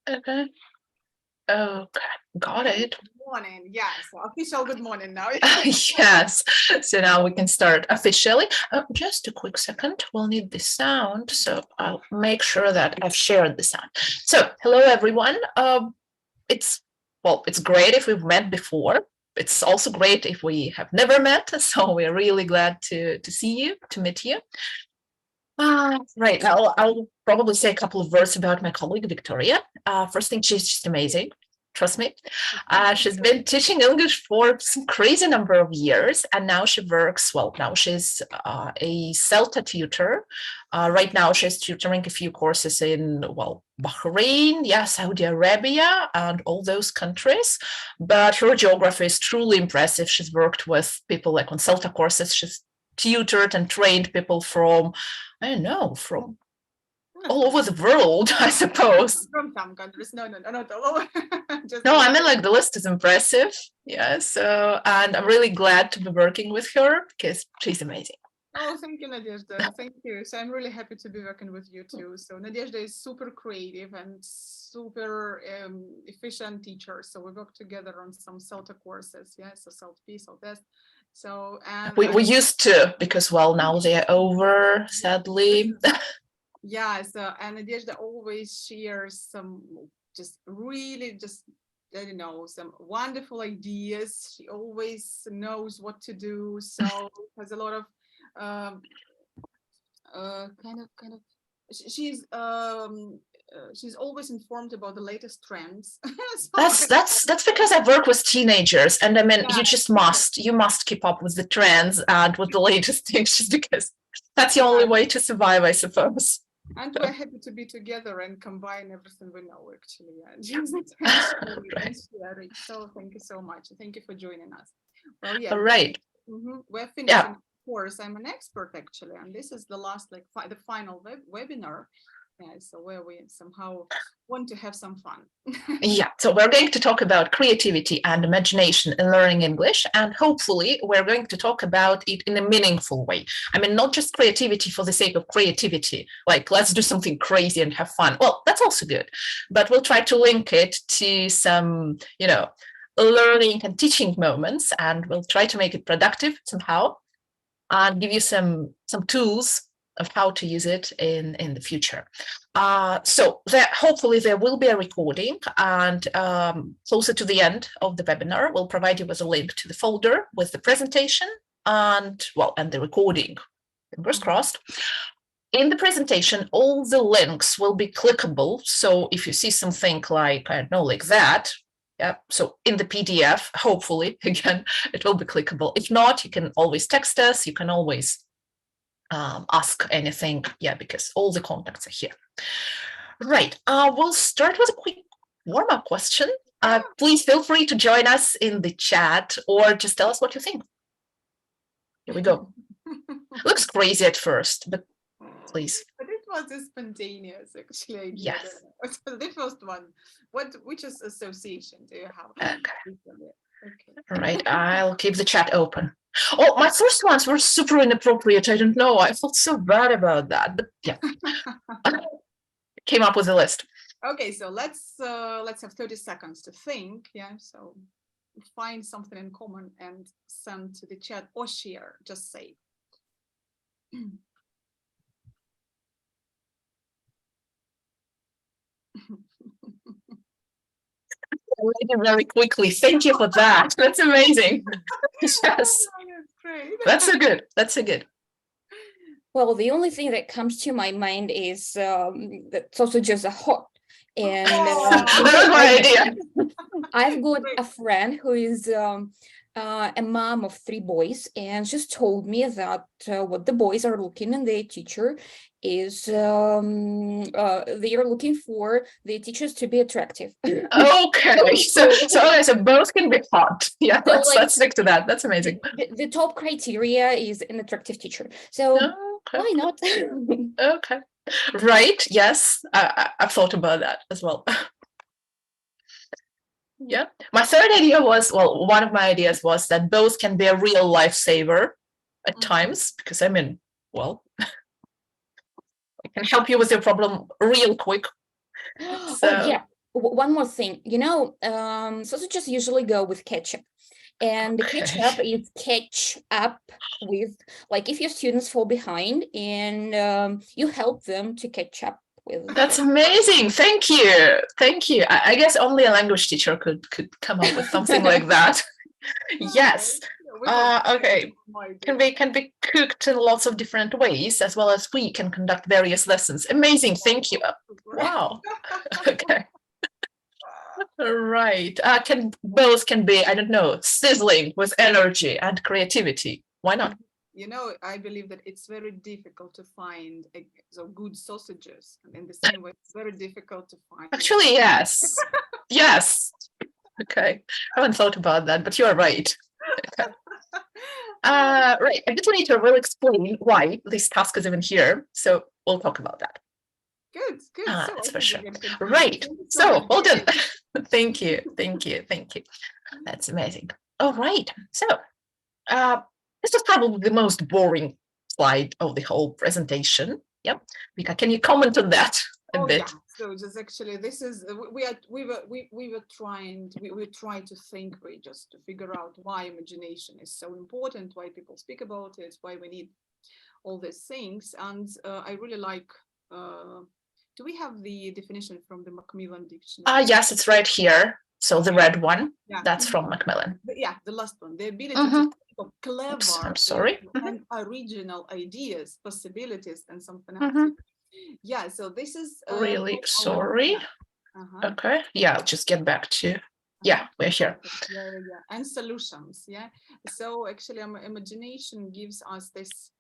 Okay. Okay. Got it. Good morning. Yes, official good morning now. Yes. So now we can start officially. Just a quick second. We'll need the sound. So I'll make sure that I've shared the sound. So hello, everyone. It's great if we've met before. It's also great if we have never met. So we're really glad to see you, to meet you. Right. I'll probably say a couple of words about my colleague, Victoria. First thing, she's just amazing. Trust me. She's been teaching English for some crazy number of years, and now she works, now she's a CELTA tutor. Right now, she's tutoring a few courses in, Bahrain, Saudi Arabia, and all those countries. But her geography is truly impressive. She's worked with people like on CELTA courses. She's tutored and trained people from, I don't know, from all over the world, I suppose. From some countries. No, not all over. No, I mean, like, the list is impressive. Yeah, so, and I'm really glad to be working with her because she's amazing. Oh, thank you, Nadezhda. Thank you. So I'm really happy to be working with you too. So Nadezhda is super creative and super efficient teacher. So we work together on some CELTA courses. Yeah, so CELTA-P, CELTA-Test. So and we used to, because now they are over, sadly. Yeah, so and Nadezhda always shares some I don't know, some wonderful ideas. She always knows what to do. So has a lot of she's always informed about the latest trends. So that's because I work with teenagers, and I mean, you just must keep up with the trends and with the latest things, just because that's the only way to survive, I suppose. And we're happy to be together and combine everything we know, actually. So thank you so much. Thank you for joining us. Well, yeah. All right. We're finishing course. I'm an expert, actually, and this is the last, the final webinar. Yeah, so where we somehow want to have some fun. Yeah, so we're going to talk about creativity and imagination in learning English, and hopefully we're going to talk about it in a meaningful way. I mean, not just creativity for the sake of creativity, like let's do something crazy and have fun. Well, that's also good, but we'll try to link it to some, learning and teaching moments, and we'll try to make it productive somehow and give you some tools of how to use it in the future. So hopefully there will be a recording, and closer to the end of the webinar, we'll provide you with a link to the folder with the presentation and the recording. Fingers crossed. In the presentation, all the links will be clickable. So if you see something like, I don't know, like that, so in the PDF, hopefully, again, it will be clickable. If not, you can always text us. You can always ask anything, because all the contacts are here. Right, we'll start with a quick warm-up question. Please feel free to join us in the chat or just tell us what you think. Here we go. Looks crazy at first, but please. But it was a spontaneous, actually. Yes. The first one. Which association do you have? Okay. All right, I'll keep the chat open. Oh, my first ones were super inappropriate. I don't know. I felt so bad about that, but yeah. Came up with a list. Okay, so let's have 30 seconds to think. Yeah, so find something in common and send to the chat or share. Just say. Very quickly. Thank you for that. That's amazing. Yes. That's great. That's so good. That's so good. Well, the only thing that comes to my mind is that's also just a hot. And that was my idea. I've got a friend who is a mom of 3 boys, and she's told me that what the boys are looking in their teacher is they are looking for the teachers to be attractive. Okay, so both can be hot. Yeah, so let's stick to that. That's amazing. The top criteria is an attractive teacher. So why not? Okay, right. Yes, I've thought about that as well. Yeah, my third idea was, one of my ideas was that both can be a real lifesaver at times, because I mean, I can help you with your problem real quick. So, yeah, one more thing, sausages usually go with ketchup. And the ketchup is catch up with, like, if your students fall behind and you help them to catch up with. That's amazing. Thank you. Thank you. I guess only a language teacher could come up with something like that. Yes. Okay. Can be cooked in lots of different ways, as well as we can conduct various lessons. Amazing. Thank you. Wow. Okay. Right. Both can be, I don't know, sizzling with energy and creativity. Why not? I believe that it's very difficult to find good sausages. And in the same way, it's very difficult to find. Actually, yes. Yes. Okay. I haven't thought about that, but you are right. Okay. Right. A bit later, we'll explain why this task is even here. So we'll talk about that. Good. That's for sure. Right. So well done. Thank you. That's amazing. All right. So this is probably the most boring slide of the whole presentation. Yep. Vika, can you comment on that a bit? Yeah. So just actually, this is we were trying to think, just to figure out why imagination is so important, why people speak about it, why we need all these things, and I really like. Do we have the definition from the Macmillan Dictionary? Yes, it's right here. So the red one, that's from Macmillan. The last one. The ability to think of clever I'm sorry. and original ideas, possibilities, and something else. Yeah, so this is... really sorry. Okay, yeah, I'll just get back to... Yeah, we're here. Yeah. And solutions, yeah. So actually, imagination gives us this...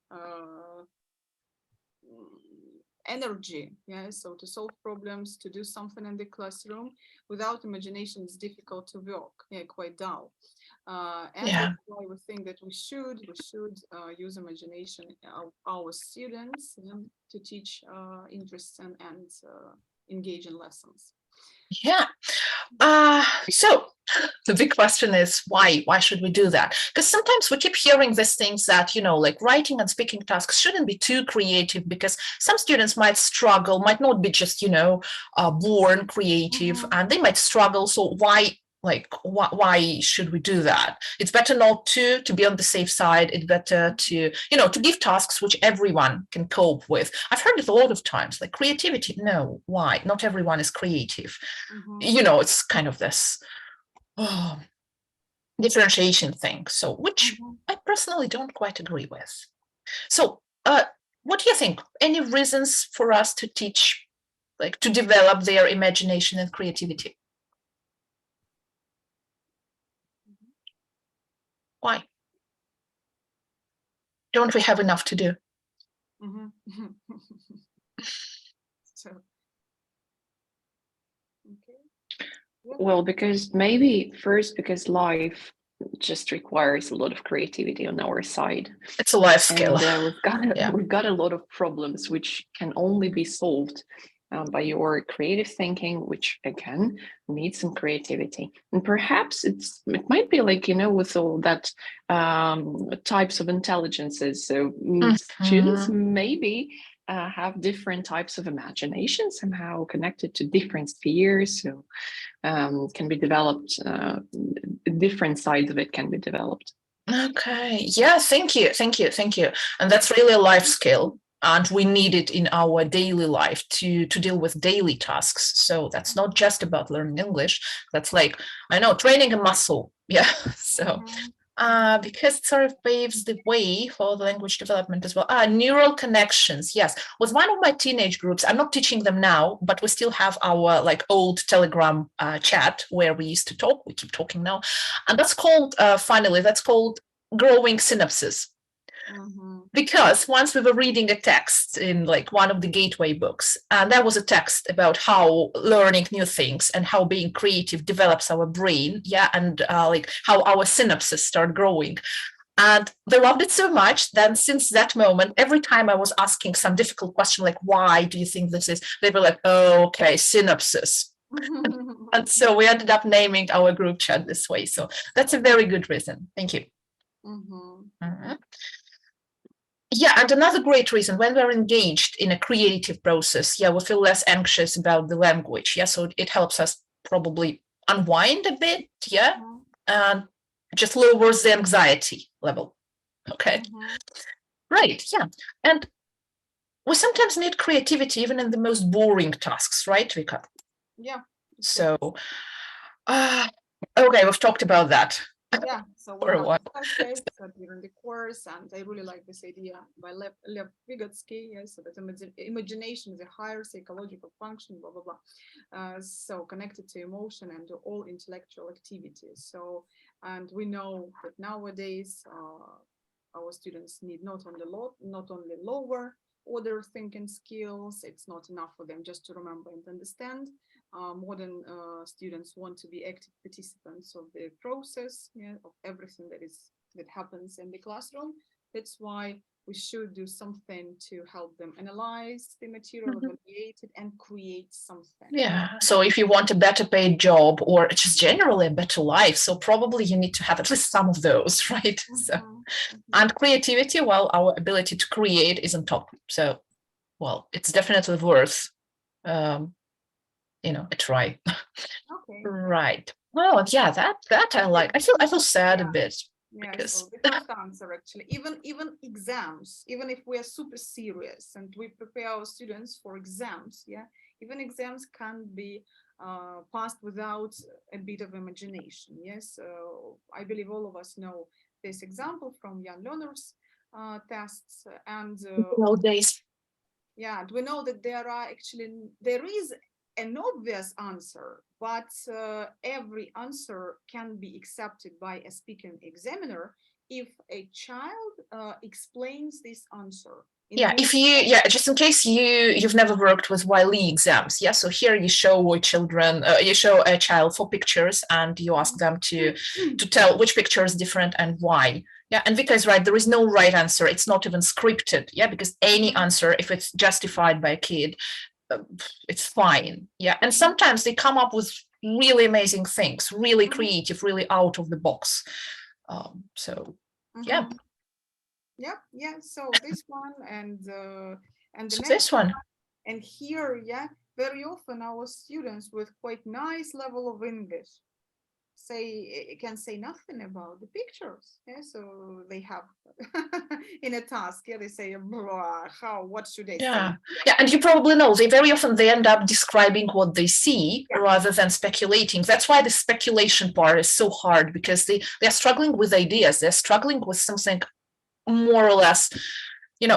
energy, so to solve problems, to do something in the classroom. Without imagination, it's difficult to work, quite dull. And that's why we think that we should use imagination of our students to teach interesting and engaging lessons. Yeah. So the big question is why should we do that? Because sometimes we keep hearing these things that, like writing and speaking tasks shouldn't be too creative, because some students might struggle, might not be just, born creative, and they might struggle. So why should we do that? It's better not to be on the safe side. It's better to, to give tasks which everyone can cope with. I've heard it a lot of times, like creativity. No, why? Not everyone is creative. It's kind of this differentiation thing. So, which I personally don't quite agree with. So, what do you think? Any reasons for us to teach, like to develop their imagination and creativity? Why? Don't we have enough to do? So, okay. Well, because life just requires a lot of creativity on our side. It's a life skill. And we've got a lot of problems which can only be solved by your creative thinking, which again needs some creativity. And perhaps it might be like, with all that types of intelligences. So students maybe have different types of imagination, somehow connected to different spheres. So can be developed, different sides of it can be developed. Okay. Yeah, thank you. And that's really a life skill. And we need it in our daily life to deal with daily tasks. So that's not just about learning English. That's like, training a muscle. Yeah. So because it sort of paves the way for the language development as well. Neural connections. Yes. With one of my teenage groups, I'm not teaching them now, but we still have our old Telegram chat where we used to talk. We keep talking now. And that's called, growing synapses. Because once we were reading a text in one of the gateway books, and there was a text about how learning new things and how being creative develops our brain, and how our synapses start growing. And they loved it so much. Then since that moment, every time I was asking some difficult question, like, why do you think this is? They were like, oh, okay, synapses. And so we ended up naming our group chat this way. So that's a very good reason. Thank you. Yeah, and another great reason, when we're engaged in a creative process, yeah, we feel less anxious about the language. Yeah, so it helps us probably unwind a bit, yeah, Mhm, and just lowers the anxiety level. Okay, mhm. right, yeah. And we sometimes need creativity even in the most boring tasks, right, Vika? Yeah. So, okay, we've talked about that Yeah, so we for a have while. discussed this during the course, and I really like this idea by Lev Vygotsky. Yeah, so that imagination is a higher psychological function, blah blah blah. So connected to emotion and to all intellectual activities. So, and we know that nowadays our students need not only lower order thinking skills. It's not enough for them just to remember and understand. Modern students want to be active participants of the process, yeah, of everything that happens in the classroom. That's why we should do something to help them analyze the material, Mhm. evaluate it, and create something. Yeah. So if you want a better paid job or just generally a better life, so probably you need to have at least some of those, right? So, Mhm, mhm. and creativity, well, our ability to create is on top. So, well, it's definitely worth, a try. Okay. Right. Well, yeah, that I like. I feel sad a Yeah. bit Yeah, because so the first answer actually, even exams, even if we are super serious and we prepare our students for exams, yeah, even exams can be passed without a bit of imagination. Yes, I believe all of us know this example from young learners tests, and nowadays. yeah, and we know that there is an obvious answer, but every answer can be accepted by a speaking examiner if a child explains this answer in a Yeah, more if you just in case you've never worked with YLE exams, yeah, so here you show a child 4 pictures and you ask them to tell which picture is different and why. Yeah, and Vika is right, there is no right answer. It's not even scripted, yeah, because any answer, if it's justified by a kid, it's fine. Yeah, and sometimes they come up with really amazing things, really creative, really out of the box. So yeah, Mhm. Yeah. So this one and the so next this one. and here, yeah, very often our students with quite nice level of English can say nothing about the pictures. Yeah, so they have in a task, yeah, they say, what should I say? Yeah, yeah, and you probably know they end up describing what they see Yeah. rather than speculating. That's why the speculation part is so hard because they're struggling with ideas. They're struggling with something more or less,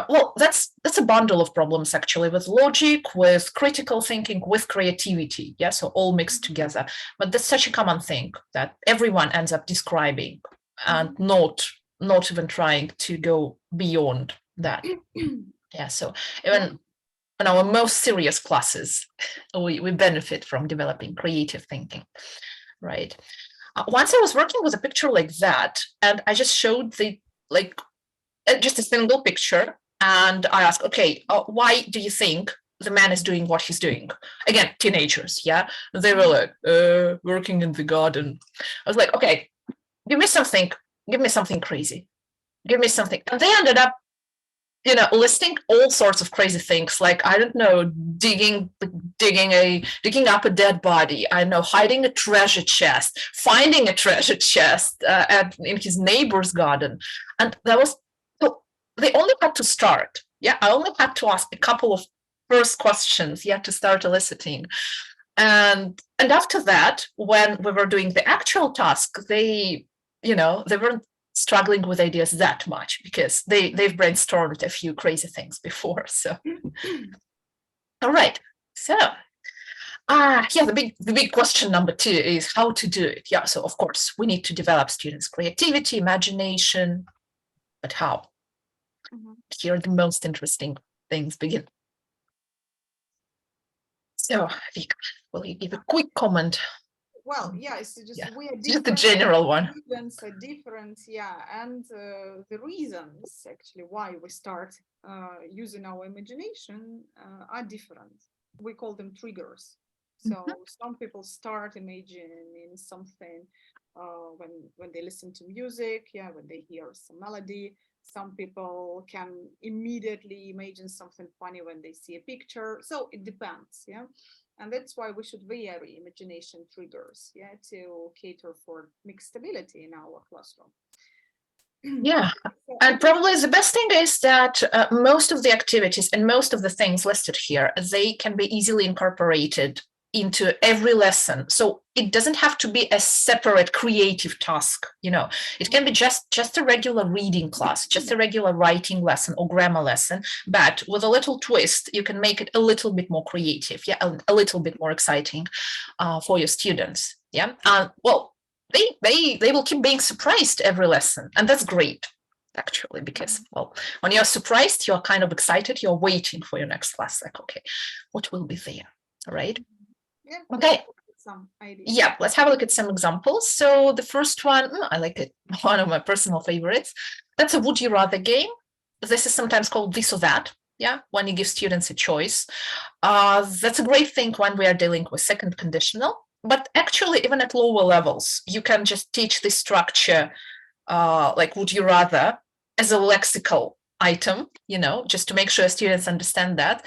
well, that's a bundle of problems actually, with logic, with critical thinking, with creativity. Yeah, so all mixed together. But that's such a common thing that everyone ends up describing and not even trying to go beyond that. Yeah, so even in our most serious classes, we benefit from developing creative thinking, right? Once I was working with a picture like that, and I just showed just a single picture, and I asked, okay, why do you think the man is doing what he's doing? Again, teenagers, yeah, they were like, working in the garden. I was like, okay, give me something crazy, give me something, and they ended up listing all sorts of crazy things, like, I don't know, digging up a dead body, I don't know, hiding a treasure chest, finding a treasure chest in his neighbor's garden. And that was, so they only had to start. Yeah, I only had to ask a couple of first questions, yeah, to start eliciting. And after that, when we were doing the actual task, they weren't struggling with ideas that much because they've brainstormed a few crazy things before. So all right. So yeah, the big question number 2 is how to do it. Yeah, so of course we need to develop students' creativity, imagination, but how? Here the most interesting things begin. So Vika, will you give a quick comment? Well, yeah, it's just Yeah, we are just the different. general one. Students are different, yeah, and the reasons actually why we start using our imagination are different. We call them triggers. So some people start imagining something when they listen to music, yeah, when they hear some melody. Some people can immediately imagine something funny when they see a picture. So it depends, yeah. And that's why we should vary imagination triggers, yeah, to cater for mixability in our classroom. Yeah, and probably the best thing is that most of the activities and most of the things listed here, they can be easily incorporated into every lesson. So it doesn't have to be a separate creative task, you know. It can be just a regular reading class, just a regular writing lesson or grammar lesson, but with a little twist, you can make it a little bit more creative, yeah, a little bit more exciting for your students, yeah. Well, they will keep being surprised every lesson, and that's great, actually, because, well, when you're surprised, you're kind of excited, you're waiting for your next class, like, okay, what will be there, all right? Yeah, Okay. some ideas. Yeah, let's have a look at some examples. So the first one, I like it, one of my personal favorites. That's a would you rather game. This is sometimes called this or that. Yeah, when you give students a choice. That's a great thing when we are dealing with second conditional. But actually, even at lower levels, you can just teach this structure, like would you rather, as a lexical item, you know, just to make sure students understand that.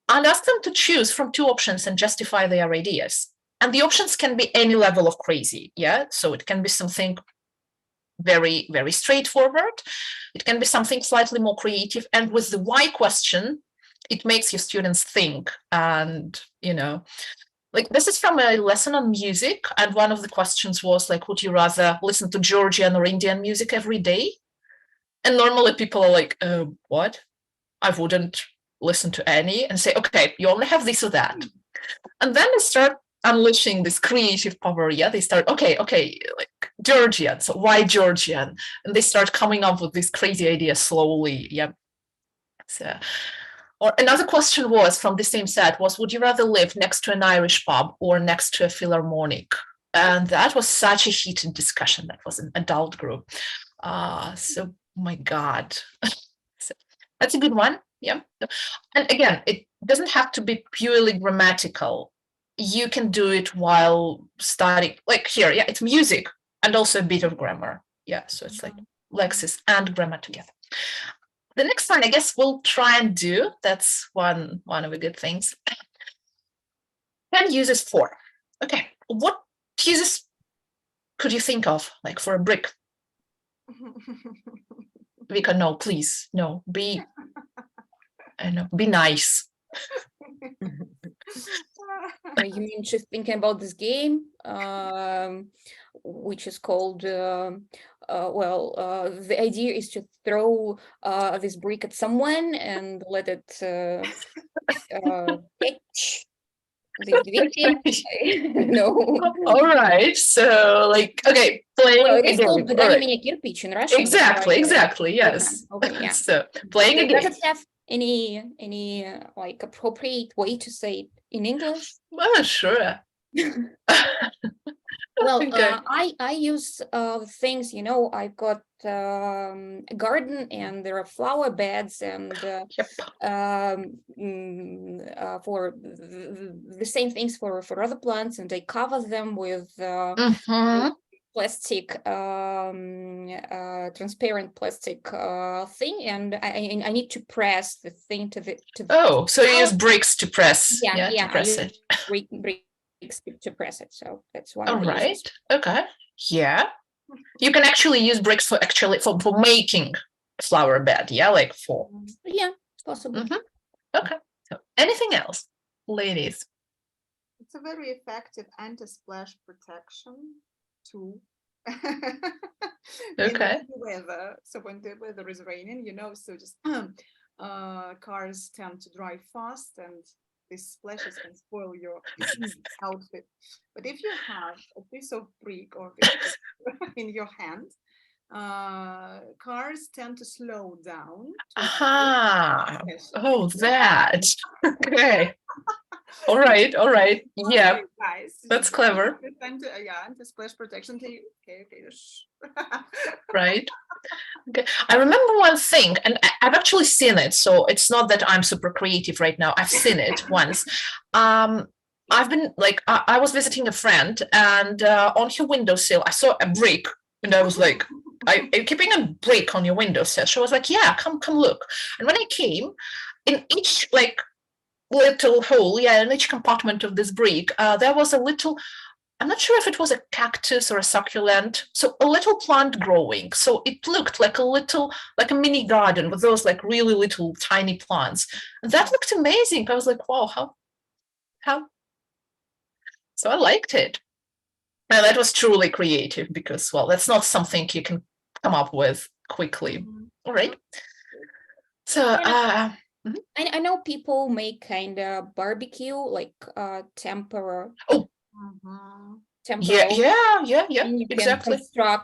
And ask them to choose from two options and justify their ideas. And the options can be any level of crazy, yeah? So it can be something very, very straightforward. It can be something slightly more creative. And with the why question, it makes your students think. And, you know, like this is from a lesson on music. And one of the questions was like, would you rather listen to Georgian or Indian music every day? And normally people are like, what? I wouldn't listen to any, and say, okay, you only have this or that. And then they start unleashing this creative power. Yeah, they start, okay, like Georgian. So why Georgian? And they start coming up with these crazy ideas slowly. Yeah. So, or another question was from the same set was, would you rather live next to an Irish pub or next to a philharmonic? And that was such a heated discussion. That was an adult group. So my God. So that's a good one. Yeah. And again, it doesn't have to be purely grammatical. You can do it while studying, like here, yeah, it's music and also a bit of grammar. Yeah, so it's like lexis and grammar together. The next one, I guess we'll try and do, that's one of the good things. Can uses for. Okay, what uses could you think of, like for a brick? Vika, no, please, no, be nice. You mean just thinking about this game, which is called, the idea is to throw this brick at someone and let it catch the victim. No. All right, so like, okay, playing Well, a it is game. called Dogami Kirpich in Russian. Exactly, yes. Okay, yeah. So playing a Does game. it have any like appropriate way to say it in English? Well, sure. Well, Okay. I use things, you know, I've got a garden and there are flower beds and Yep. for the same things for other plants, and I cover them with Mhm. plastic, transparent plastic thing, and I need to press the thing to the Oh, so you use bricks to press. yeah, To press it. bricks to press it. So that's one All of the right. uses. Okay. Yeah. You can actually use bricks for making a flower bed. Yeah, like for. Yeah, possible. Mhm. Okay. So anything else, ladies? It's a very effective anti-splash protection tool. Okay. In the weather. So when the weather is raining, you know, so just cars tend to drive fast and these splashes can spoil your outfit. But if you have a piece of brick or in your hand, cars tend to slow down. Aha. Oh, that. Okay. All right. Yeah, Guys, that's clever. Anti-splash protection. Okay. Right. Okay. I remember one thing, and I've actually seen it, so it's not that I'm super creative right now. I've seen it once. I've been like, I was visiting a friend, and on her windowsill, I saw a brick, And I was like, I'm keeping a brick on your windowsill. She was like, yeah, come look. And when I came, in each like little hole, in each compartment of this brick, there was a little, I'm not sure if it was a cactus or a succulent, so a little plant growing. So it looked like like a mini garden with those like really little tiny plants. And that looked amazing. I was like, wow, how? So I liked it. And that was truly creative because, well, that's not something you can come up with quickly. All right. So, I know people make kind of barbecue, like temporary. Oh, temporary. Yeah, And you exactly. can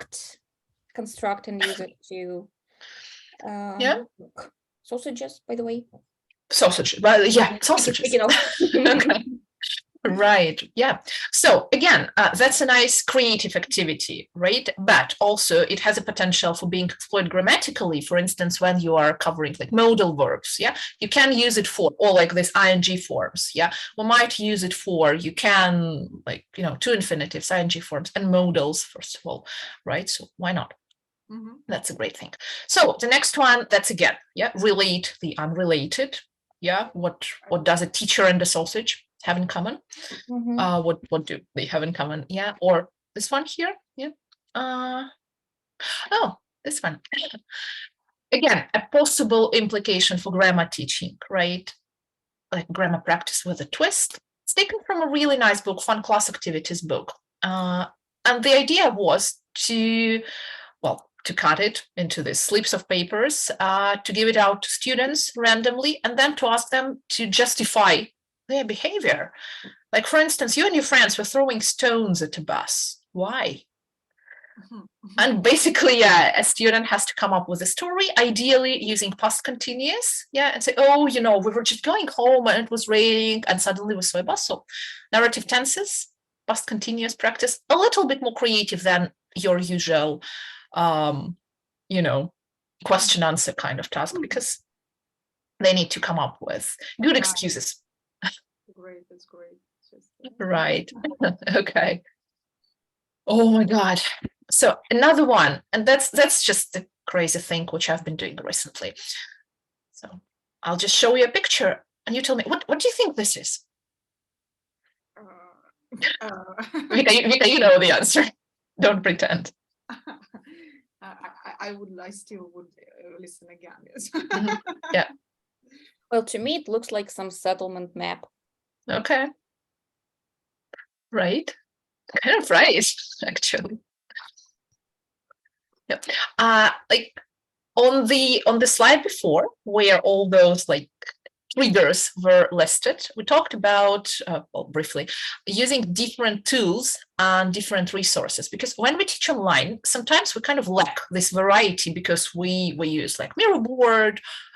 construct and use it to cook sausages, by the way. Sausage, well, yeah, sausages. Speaking of. Okay. Right, yeah. So again, that's a nice creative activity, right? But also it has a potential for being exploited grammatically. For instance, when you are covering like modal verbs, yeah, you can use it for, or like this ing forms, yeah. We might use it for, you can like, to infinitives, ing forms and modals, first of all, right? So why not? That's a great thing. So the next one, that's again, relate the unrelated. Yeah, what does a teacher and a sausage have in common? What do they have in common? Yeah, or this one here. Yeah. Oh, this one. Again, a possible implication for grammar teaching, right? Like grammar practice with a twist. It's taken from a really nice book, Fun Class Activities book. And the idea was to cut it into these slips of papers, to give it out to students randomly, and then to ask them to justify their behavior. Like, for instance, you and your friends were throwing stones at a bus. Why? And basically, a student has to come up with a story, ideally using past continuous, and say, oh, we were just going home and it was raining and suddenly we saw a bus. So narrative tenses, past continuous practice, a little bit more creative than your usual question answer kind of task, because they need to come up with good excuses. Great, that's great. Right. Okay. Oh my God. So another one, and that's just the crazy thing which I've been doing recently. So I'll just show you a picture and you tell me, what do you think this is? Vika, you know the answer. Don't pretend. I still would listen again. Yes. Yeah. Well, to me, it looks like some settlement map. Okay. Right. Kind of right, actually. Yep. Like on the slide before, where all those like triggers were listed, we talked about, briefly, using different tools and different resources, because when we teach online, sometimes we kind of lack this variety because we use like Miro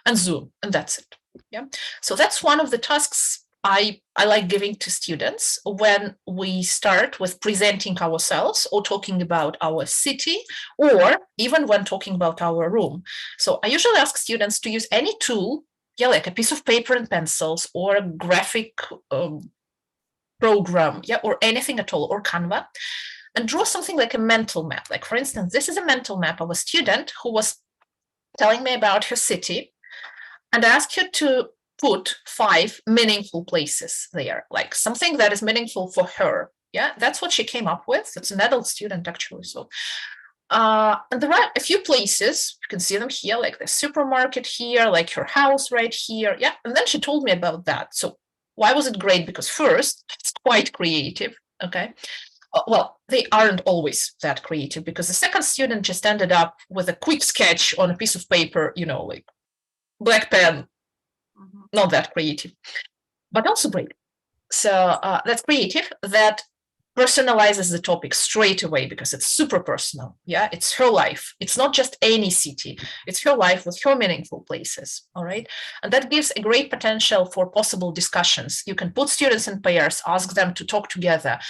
and Zoom, and that's it. Yeah. So that's one of the tasks I like giving to students when we start with presenting ourselves or talking about our city, or even when talking about our room. So I usually ask students to use any tool, like a piece of paper and pencils, or a graphic program, or anything at all, or Canva, and draw something like a mental map. Like, for instance, this is a mental map of a student who was telling me about her city, and I asked her to put 5 meaningful places there, like something that is meaningful for her. Yeah, that's what she came up with. It's an adult student, actually. So, and there are a few places, you can see them here, like the supermarket here, like her house right here. Yeah, and then she told me about that. So why was it great? Because first, it's quite creative, okay? Well, they aren't always that creative, because the second student just ended up with a quick sketch on a piece of paper, like black pen. Not that creative, but also great. So that's creative. That personalizes the topic straight away because it's super personal. Yeah, it's her life. It's not just any city. It's her life with her meaningful places. All right, and that gives a great potential for possible discussions. You can put students in pairs, ask them to talk together.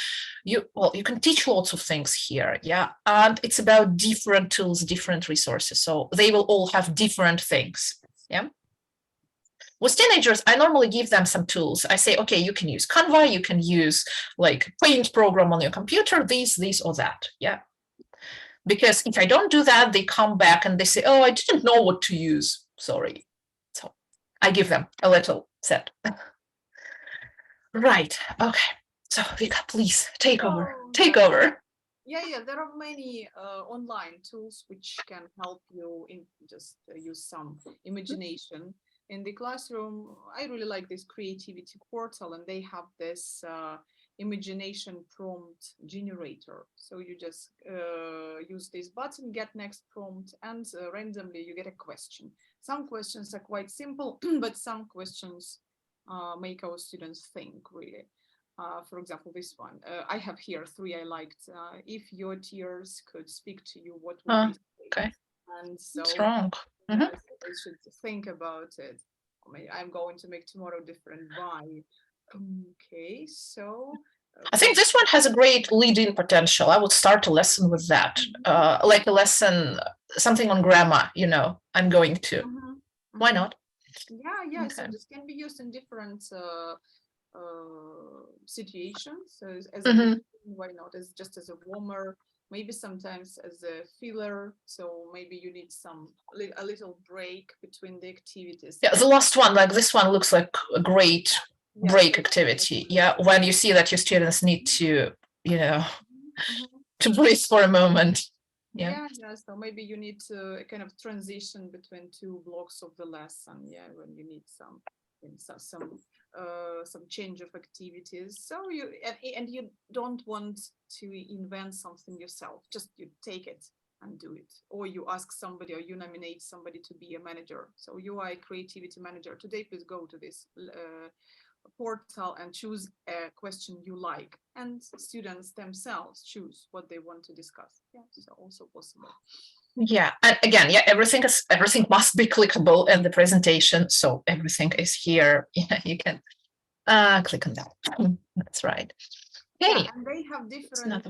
You can teach lots of things here. Yeah, and it's about different tools, different resources. So they will all have different things. Yeah. With teenagers, I normally give them some tools. I say, okay, you can use Canva, you can use like Paint program on your computer, this, or that. Yeah. Because if I don't do that, they come back and they say, oh, I didn't know what to use. Sorry. So I give them a little set. Right. Okay. So Vika, please take over. Take over. Yeah, there are many online tools which can help you in just use some imagination in the classroom. I really like this creativity portal, and they have this imagination prompt generator. So you just use this button, get next prompt, and randomly you get a question. Some questions are quite simple, but some questions make our students think really. For example, this one, I have here 3 I liked. If your tears could speak to you, what would they say? Okay. And so Strong. so I should think about it. I'm going to make tomorrow different vibe. Okay, so I think this one has a great lead-in potential. I would start a lesson with that, like a lesson, something on grammar, you know, I'm going to. Why not? Yeah, Okay. so this can be used in different situations. So as why not? As just as a warmer, maybe sometimes as a filler. So maybe you need a little break between the activities. Yeah, the last one, like this one, looks like a great break activity. Yeah, when you see that your students need to, you know, to breathe for a moment. Yeah. So maybe you need to kind of transition between 2 blocks of the lesson. Yeah, when you need some change of activities. So you don't want to invent something yourself. Just you take it and do it, or you ask somebody, or you nominate somebody to be a manager. So you are a creativity manager. Today, please go to this portal and choose a question you like, and students themselves choose what they want to discuss. Yeah, so also possible. Yeah, and again, yeah, everything must be clickable in the presentation, so everything is here. Yeah, you can click on that. That's right. Okay. Yeah, and they have different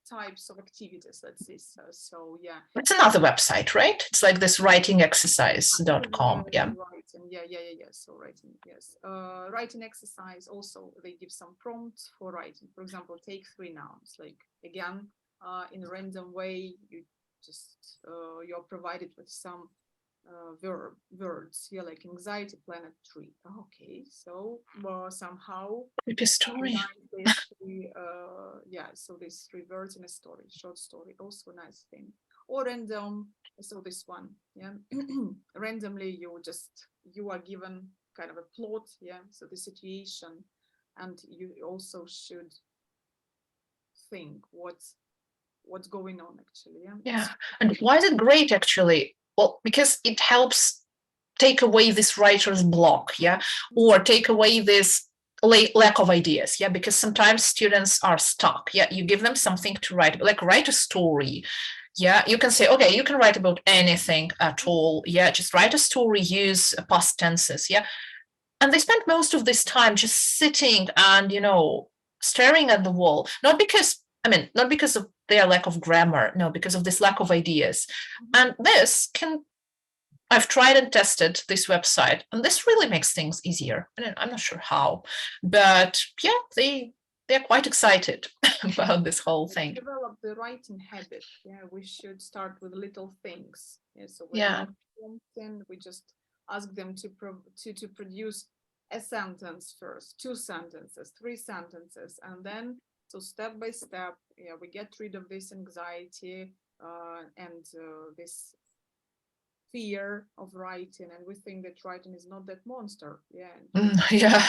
types of activities. Let's see. So yeah, it's another website, right? It's like this writingexercise.com. Yeah. Writing. Yeah. So writing, yes. Writing exercise also, they give some prompts for writing. For example, take 3 nouns. Like again, in a random way, you're provided with some words here, like anxiety, planet, tree. Okay, so somehow creepy story. So these 3 words in a story, short story, also a nice thing. Or random, so this one, yeah. Randomly you are given kind of a plot, yeah, so the situation, and you also should think what's going on actually. Yeah. And why is it great actually? Well, because it helps take away this writer's block, yeah, or take away this lack of ideas, yeah, because sometimes students are stuck. Yeah, you give them something to write, like write a story. Yeah, you can say, okay, you can write about anything at all. Yeah, just write a story, use past tenses. Yeah, and they spend most of this time just sitting and, you know, staring at the wall, not because of their lack of grammar, no, because of this lack of ideas. And I've tried and tested this website, and this really makes things easier. I'm not sure how, but yeah, they're quite excited about this whole thing. Develop the writing habit. Yeah, we should start with little things. Yeah, so we just ask them to produce a sentence first, 2 sentences, 3 sentences, and then so step by step, yeah, we get rid of this anxiety and this fear of writing, and we think that writing is not that monster. Yeah,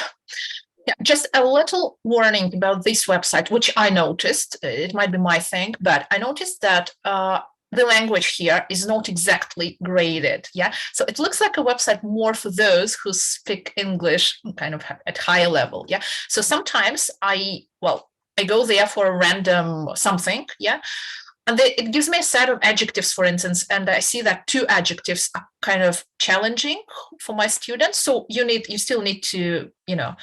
just a little warning about this website, which I noticed. It might be my thing, but I noticed that the language here is not exactly graded. Yeah, so it looks like a website more for those who speak English kind of at higher level. Yeah, so sometimes I go there for a random something. Yeah. And it gives me a set of adjectives, for instance, and I see that 2 adjectives are kind of challenging for my students. So you still need to, you know,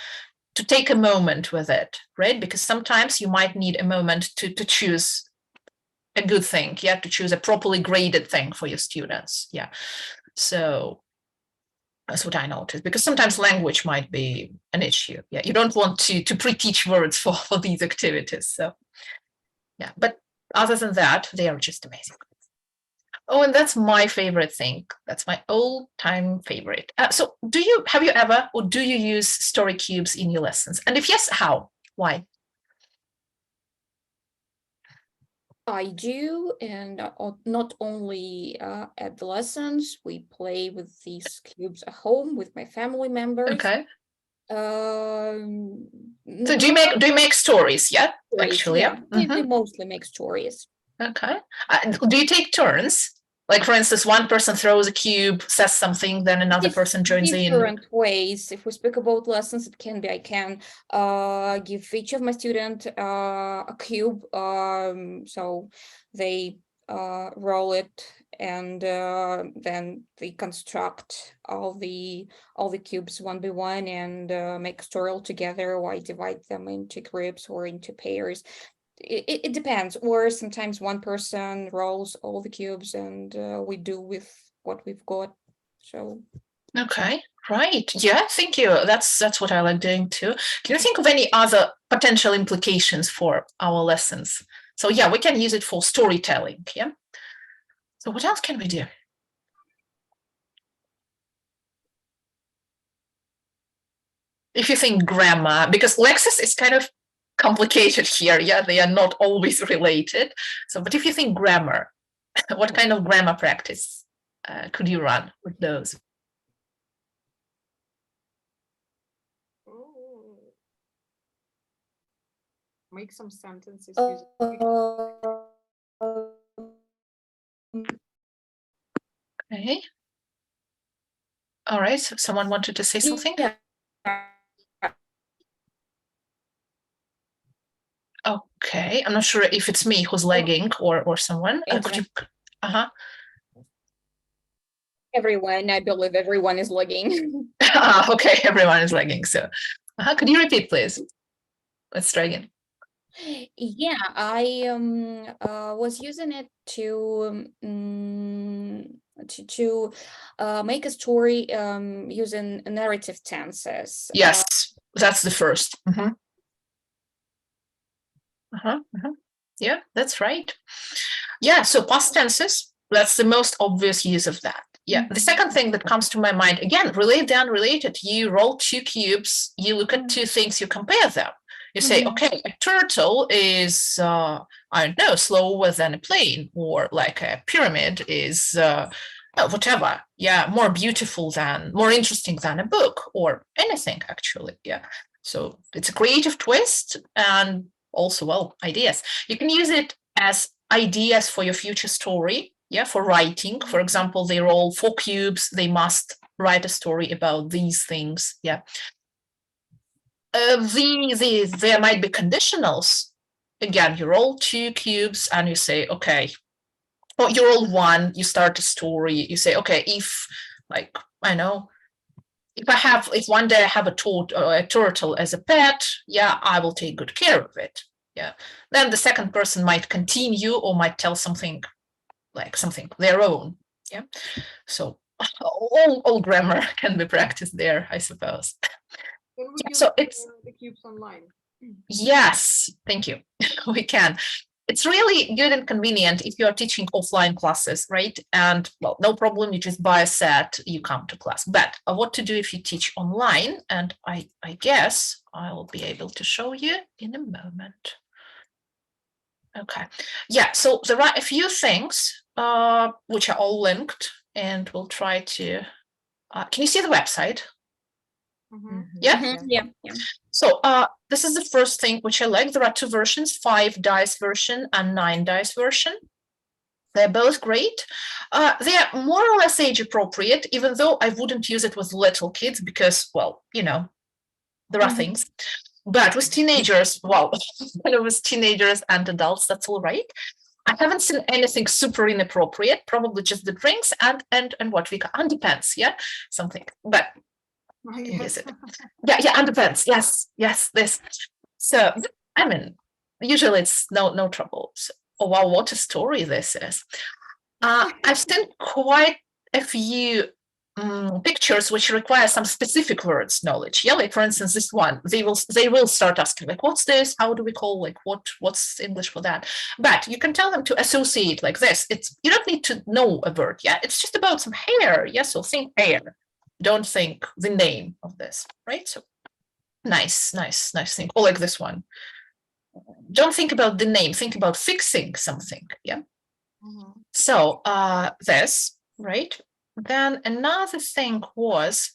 to take a moment with it, right? Because sometimes you might need a moment to choose a good thing, yeah, to choose a properly graded thing for your students. Yeah. So that's what I noticed, because sometimes language might be an issue. Yeah, you don't want to pre-teach words for these activities. So yeah, but other than that, they are just amazing. Oh, and that's my favorite thing. That's my all-time favorite. So have you ever, or do you use story cubes in your lessons? And if yes, how? Why? I do, and not only at the lessons, we play with these cubes at home with my family members. Okay. Um, So do you make stories? Yeah, stories, actually, yeah. yeah. We mostly make stories. Okay. Do you take turns? Like, for instance, one person throws a cube, says something, then another person joins in. Different ways. If we speak about lessons, it can be I can give each of my student a cube, so they roll it, and then they construct all the cubes one by one and make a story all together, or I divide them into groups or into pairs. It depends, or sometimes one person rolls all the cubes and we do with what we've got. So Okay, right. Yeah, thank you. That's what I like doing too. Can you think of any other potential implications for our lessons? So yeah, we can use it for storytelling. Yeah. So what else can we do? If you think grammar, because Lexis is kind of complicated here. Yeah, they are not always related. So, but if you think grammar, what kind of grammar practice could you run with those? Make some sentences. Okay. All right. So someone wanted to say something? Yeah. Okay. I'm not sure if it's me who's lagging or someone. Could you? Everyone, I believe everyone is lagging. Okay, everyone is lagging. So, could you repeat, please? Let's try again. Yeah, I was using it to make a story using narrative tenses. Yes, that's the first. Yeah, that's right. Yeah, so past tenses, that's the most obvious use of that. Yeah, the second thing that comes to my mind, again, related and unrelated, you roll two cubes, you look at two things, you compare them. You say, okay, a turtle is, I don't know, slower than a plane, or like a pyramid is whatever. Yeah, more beautiful than, more interesting than a book, or anything, actually. Yeah. So it's a creative twist and also, well, ideas. You can use it as ideas for your future story. Yeah, for writing. For example, they roll 4 cubes, they must write a story about these things. Yeah. There might be conditionals. Again, you roll 2 cubes and you say, okay, or you roll 1, you start a story. You say, okay, if, like, I know, if one day I have a turtle as a pet, yeah, I will take good care of it. Yeah. Then the second person might continue or might tell something like something their own. Yeah. So all grammar can be practiced there, I suppose. So it's the cubes online. Yes, thank you. We can. It's really good and convenient if you're teaching offline classes, right? And well, no problem, you just buy a set, you come to class. But what to do if you teach online? And I guess I'll be able to show you in a moment. Okay, yeah, so there are a few things which are all linked, and we'll try to, can you see the website? Yeah? Yeah. So this is the first thing which I like. There are 2 versions, 5 dice version and 9 dice version. They're both great. They are more or less age appropriate, even though I wouldn't use it with little kids because, well, you know, there are things. But with teenagers, well, with teenagers and adults, that's all right. I haven't seen anything super inappropriate, probably just the drinks and what we got, underpants, yeah, something. But Yes. yeah, underpants, yes, this. So I mean, usually it's no trouble. So, oh wow, what a story this is. I've seen quite a few pictures which require some specific words knowledge. Yeah, like for instance, this one, they will start asking like, what's this? How do we call, like, what's English for that? But you can tell them to associate like this. You don't need to know a word. Yeah, it's just about some hair. Yeah, so think hair. Don't think the name of this, right? So nice thing. Or like this one. Don't think about the name. Think about fixing something. Yeah. So this, right? Then another thing was,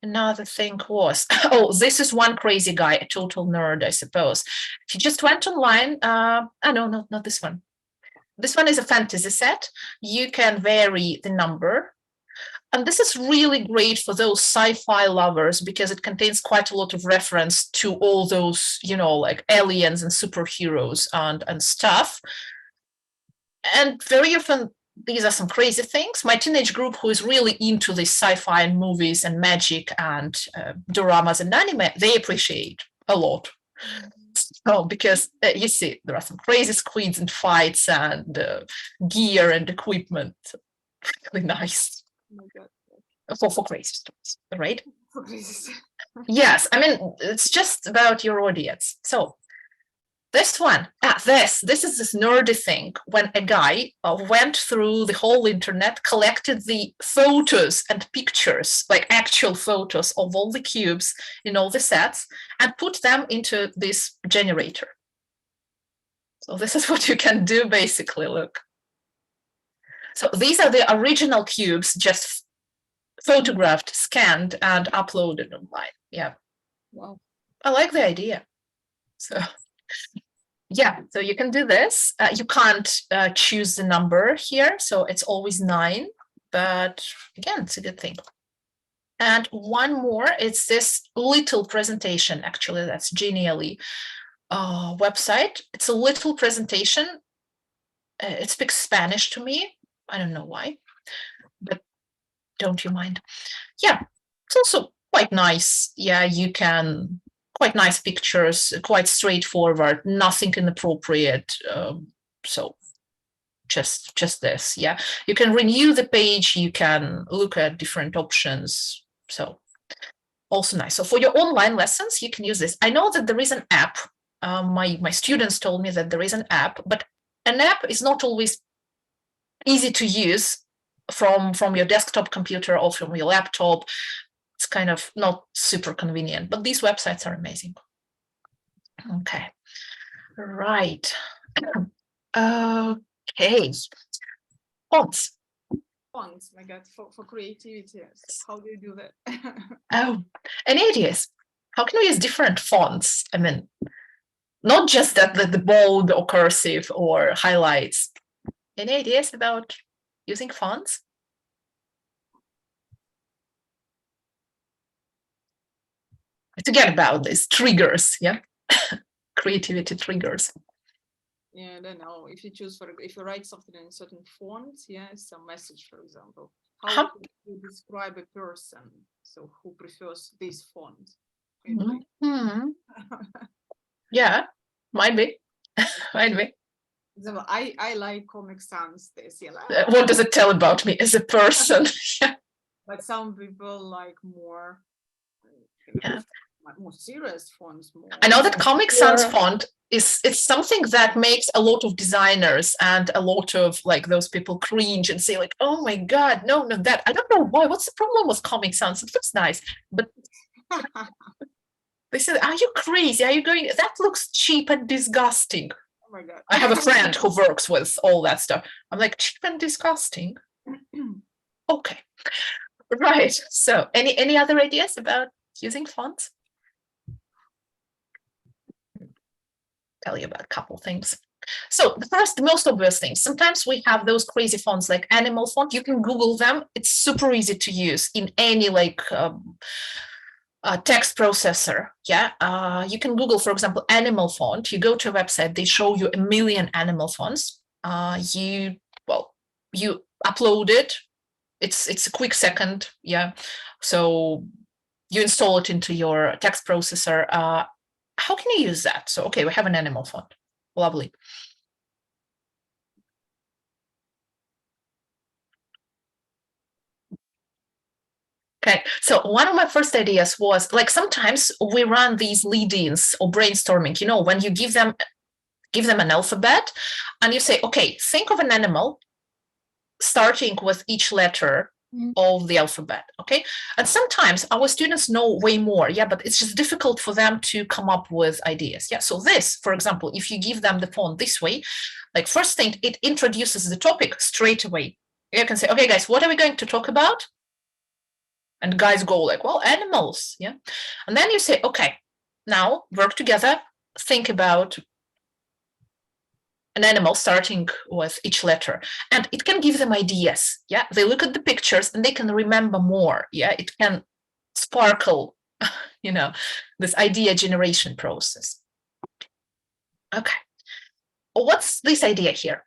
oh, this is one crazy guy, a total nerd, I suppose. He just went online. No, not this one. This one is a fantasy set. You can vary the number. And this is really great for those sci-fi lovers because it contains quite a lot of reference to all those, like aliens and superheroes and stuff. And very often, these are some crazy things. My teenage group, who is really into this sci-fi and movies and magic and doramas and anime, they appreciate a lot. So because you see, there are some crazy squids and fights and gear and equipment. Really nice. Oh my God. For crazy stories, right? For crazy. Yes, I mean, it's just about your audience. So this one, this is this nerdy thing when a guy went through the whole internet, collected the photos and pictures, like actual photos of all the cubes in all the sets, and put them into this generator. So this is what you can do, basically, look. So these are the original cubes, just photographed, scanned, and uploaded online. Yeah. Wow. I like the idea. So yeah, so you can do this. You can't choose the number here, so it's always 9, but again, it's a good thing. And one more, it's this little presentation, actually, that's Genially website. It's a little presentation. It speaks Spanish to me. I don't know why, but don't you mind? Yeah, it's also quite nice. Yeah, you can, quite nice pictures, quite straightforward, nothing inappropriate. So just this, yeah. You can renew the page, you can look at different options. So also nice. So for your online lessons, you can use this. I know that there is an app. My students told me that there is an app, but an app is not always easy to use from your desktop computer or from your laptop. It's kind of not super convenient, but these websites are amazing. Okay, right. Okay, fonts. Fonts, my God, for creativity. How do you do that? Oh, any ideas? How can we use different fonts? I mean, not just that the bold or cursive or highlights. Any ideas about using fonts? Forget about this, triggers, yeah? Creativity triggers. Yeah, I don't know. If you write something in a certain font, yeah, some message, for example, how would you describe a person? So who prefers this font? Yeah, might be. Might be. So I like Comic Sans. This, yeah. What does it tell about me as a person? But some people like more, more serious fonts. I know that Comic Sans font it's something that makes a lot of designers and a lot of like those people cringe and say like, oh my God, no, that. I don't know why. What's the problem with Comic Sans? It looks nice, but they said, are you crazy? Are you going? That looks cheap and disgusting. Oh my God. I have a friend who works with all that stuff. I'm like, cheap and disgusting. Okay, right. So, any other ideas about using fonts? Tell you about a couple things. So the first, most obvious thing, sometimes we have those crazy fonts like animal font. You can Google them. It's super easy to use in any like text processor. Yeah, you can Google, for example, animal font. You go to a website, they show you a million animal fonts. You upload it. It's a quick second. Yeah, so you install it into your text processor. How can you use that? So, okay, we have an animal font. Lovely. Okay, so one of my first ideas was like sometimes we run these lead-ins or brainstorming, you know, when you give them an alphabet and you say, okay, think of an animal starting with each letter of the alphabet. Okay, and sometimes our students know way more, yeah, but it's just difficult for them to come up with ideas. Yeah, so this, for example, if you give them the phone this way, like first thing, it introduces the topic straight away. You can say, okay guys, what are we going to talk about? And guys go like, well, animals. Yeah, and then you say, okay, now work together, think about an animal starting with each letter, and it can give them ideas. Yeah, they look at the pictures and they can remember more. Yeah, it can sparkle, you know, this idea generation process. Okay, what's this idea here?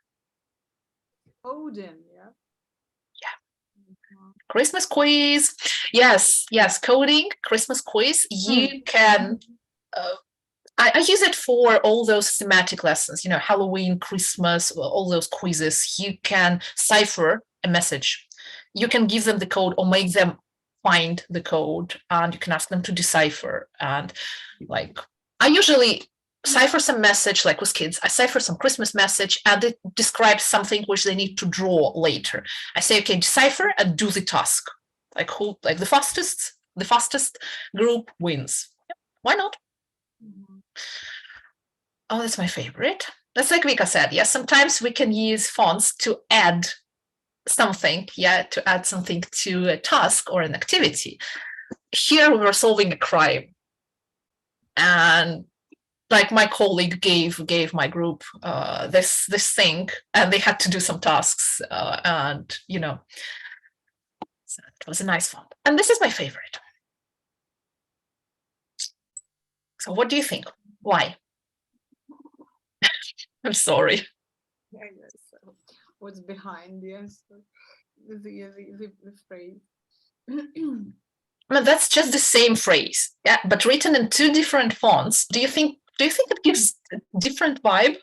Odin, yeah. Christmas quiz. Yes, coding, Christmas quiz. You can I use it for all those thematic lessons, you know, Halloween, Christmas, all those quizzes. You can cipher a message. You can give them the code or make them find the code, and you can ask them to decipher. And like, I usually cipher some message, like with kids, I cipher some Christmas message and it describes something which they need to draw later. I say, okay, decipher and do the task. Like the fastest group wins. Yep. Why not? Oh, that's my favorite. That's like Vika said. Yes, sometimes we can use fonts to add something, to add something to a task or an activity. Here we were solving a crime. And like my colleague gave my group this thing, and they had to do some tasks. And, you know, so it was a nice font. And this is my favorite. So what do you think? Why? I'm sorry. Yeah, yes. So what's behind, yes, the phrase. Well, that's just the same phrase, yeah, but written in two different fonts. Do you think it gives a different vibe?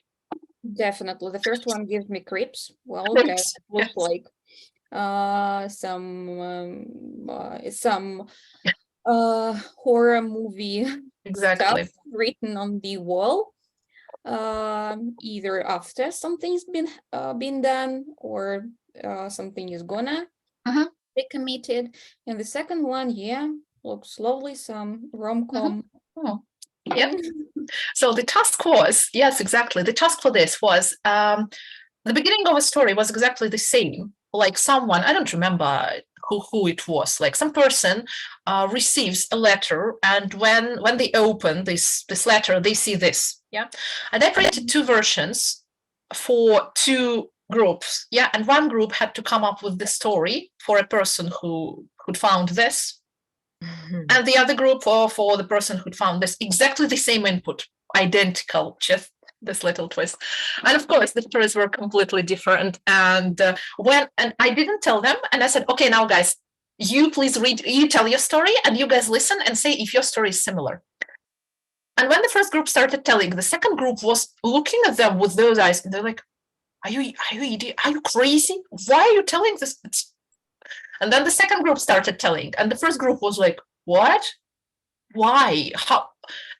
Definitely. The first one gives me creeps. Well, Creeps, okay, it looks yes. like some horror movie stuff Exactly. written on the wall, either after something's been done or something is gonna Mhm. be committed. And the second one, yeah, looks lovely, some rom-com. Oh, yeah. So the task was, yes, exactly. The task for this was the beginning of a story was exactly the same. Like someone, I don't remember who it was, like some person receives a letter, and when they open this letter, they see this. Yeah. And I created two versions for two groups. Yeah. And one group had to come up with the story for a person who found this. And the other group for the person who found this, exactly the same input, identical, just this little twist. And of course, the stories were completely different. And and I didn't tell them, and I said, okay, now guys, you please read, you tell your story, and you guys listen and say if your story is similar. And when the first group started telling, the second group was looking at them with those eyes, and they're like, are you idiot? Are you crazy? Why are you telling this? And then the second group started telling, and the first group was like, what? Why? How?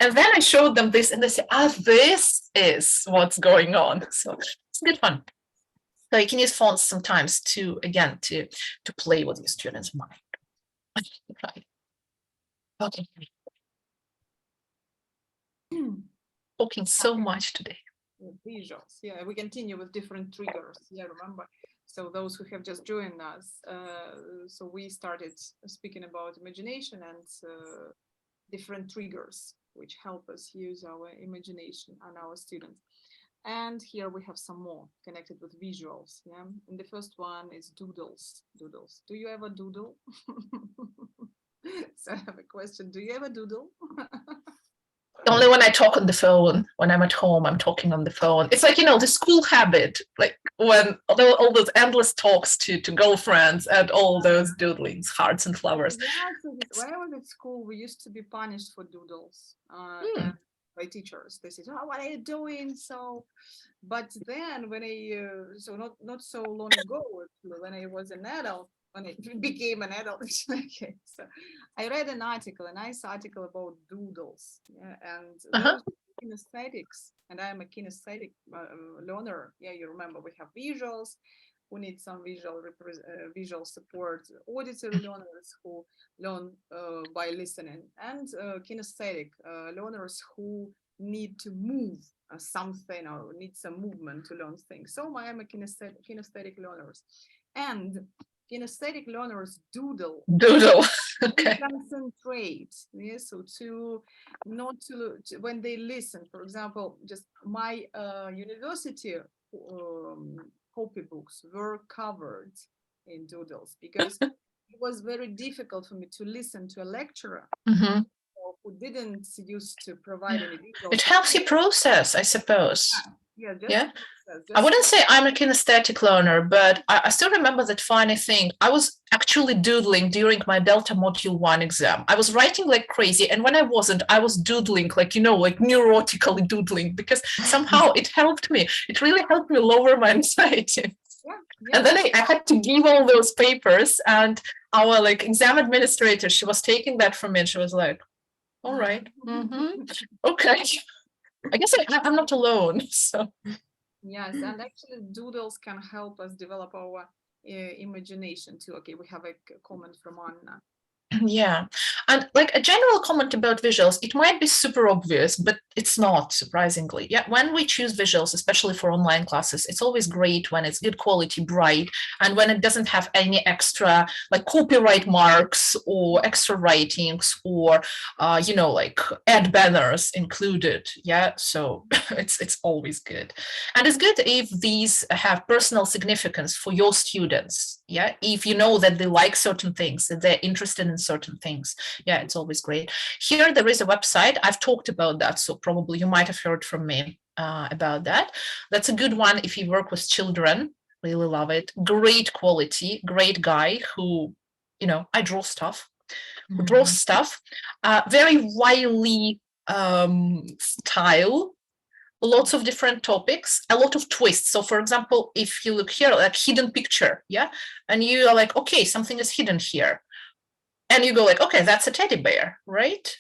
And then I showed them this, and they said, this is what's going on. So it's good fun. So you can use fonts sometimes to play with your students' mind. Right. Okay. Talking so much today. Visuals, yeah, we continue with different triggers. Yeah, remember. So those who have just joined us, so we started speaking about imagination and different triggers which help us use our imagination and our students. And here we have some more connected with visuals. Yeah, and the first one is doodles. Doodles. Do you ever doodle? So I have a question. Do you ever doodle? Only when I talk on the phone. When I'm at home, I'm talking on the phone. It's like, the school habit, like when all those endless talks to girlfriends and all those doodlings, hearts and flowers. Yeah, so when I was at school, we used to be punished for doodles and by teachers. They said, "Oh, what are you doing?" So, but then when I so not so long ago, when I was an adult, when I became an adult. Okay, so I read a nice article about doodles, yeah, and those kinesthetics, and I'm a kinesthetic learner. Yeah, you remember we have visuals, who need some visual support, auditory learners who learn by listening, and kinesthetic learners who need to move something or need some movement to learn things. So I am a kinesthetic learners, and kinesthetic learners doodle. Doodle. Okay. Concentrate. Yeah, so to not to when they listen, for example, just my university copybooks were covered in doodles because it was very difficult for me to listen to a lecturer who didn't used to provide any visuals. It helps you process, I suppose. Yeah. I wouldn't say I'm a kinesthetic learner, but I still remember that funny thing. I was actually doodling during my Delta Module 1 exam. I was writing like crazy. And when I wasn't, I was doodling, like, like neurotically doodling, because somehow it helped me. It really helped me lower my anxiety. Yeah. And then I had to give all those papers, and our like exam administrator, she was taking that from me, and she was like, all right, okay. I guess I'm not alone. So yes, and actually doodles can help us develop our imagination too. Okay, we have a comment from Anna. Yeah, and like a general comment about visuals, it might be super obvious, but it's not, surprisingly. Yeah, when we choose visuals, especially for online classes, it's always great when it's good quality, bright, and when it doesn't have any extra like copyright marks or extra writings or like ad banners included. Yeah, so it's always good, and it's good if these have personal significance for your students. Yeah, if you know that they like certain things, that they're interested in certain things. Yeah, it's always great. Here there is a website. I've talked about that, so probably you might have heard from me about that. That's a good one if you work with children. Really love it. Great quality, great guy who, I draw stuff, who draws stuff. Very wily style. Lots of different topics, a lot of twists. So for example, if you look here, like hidden picture, yeah, and you are like, okay, something is hidden here. And you go like, okay, that's a teddy bear, right?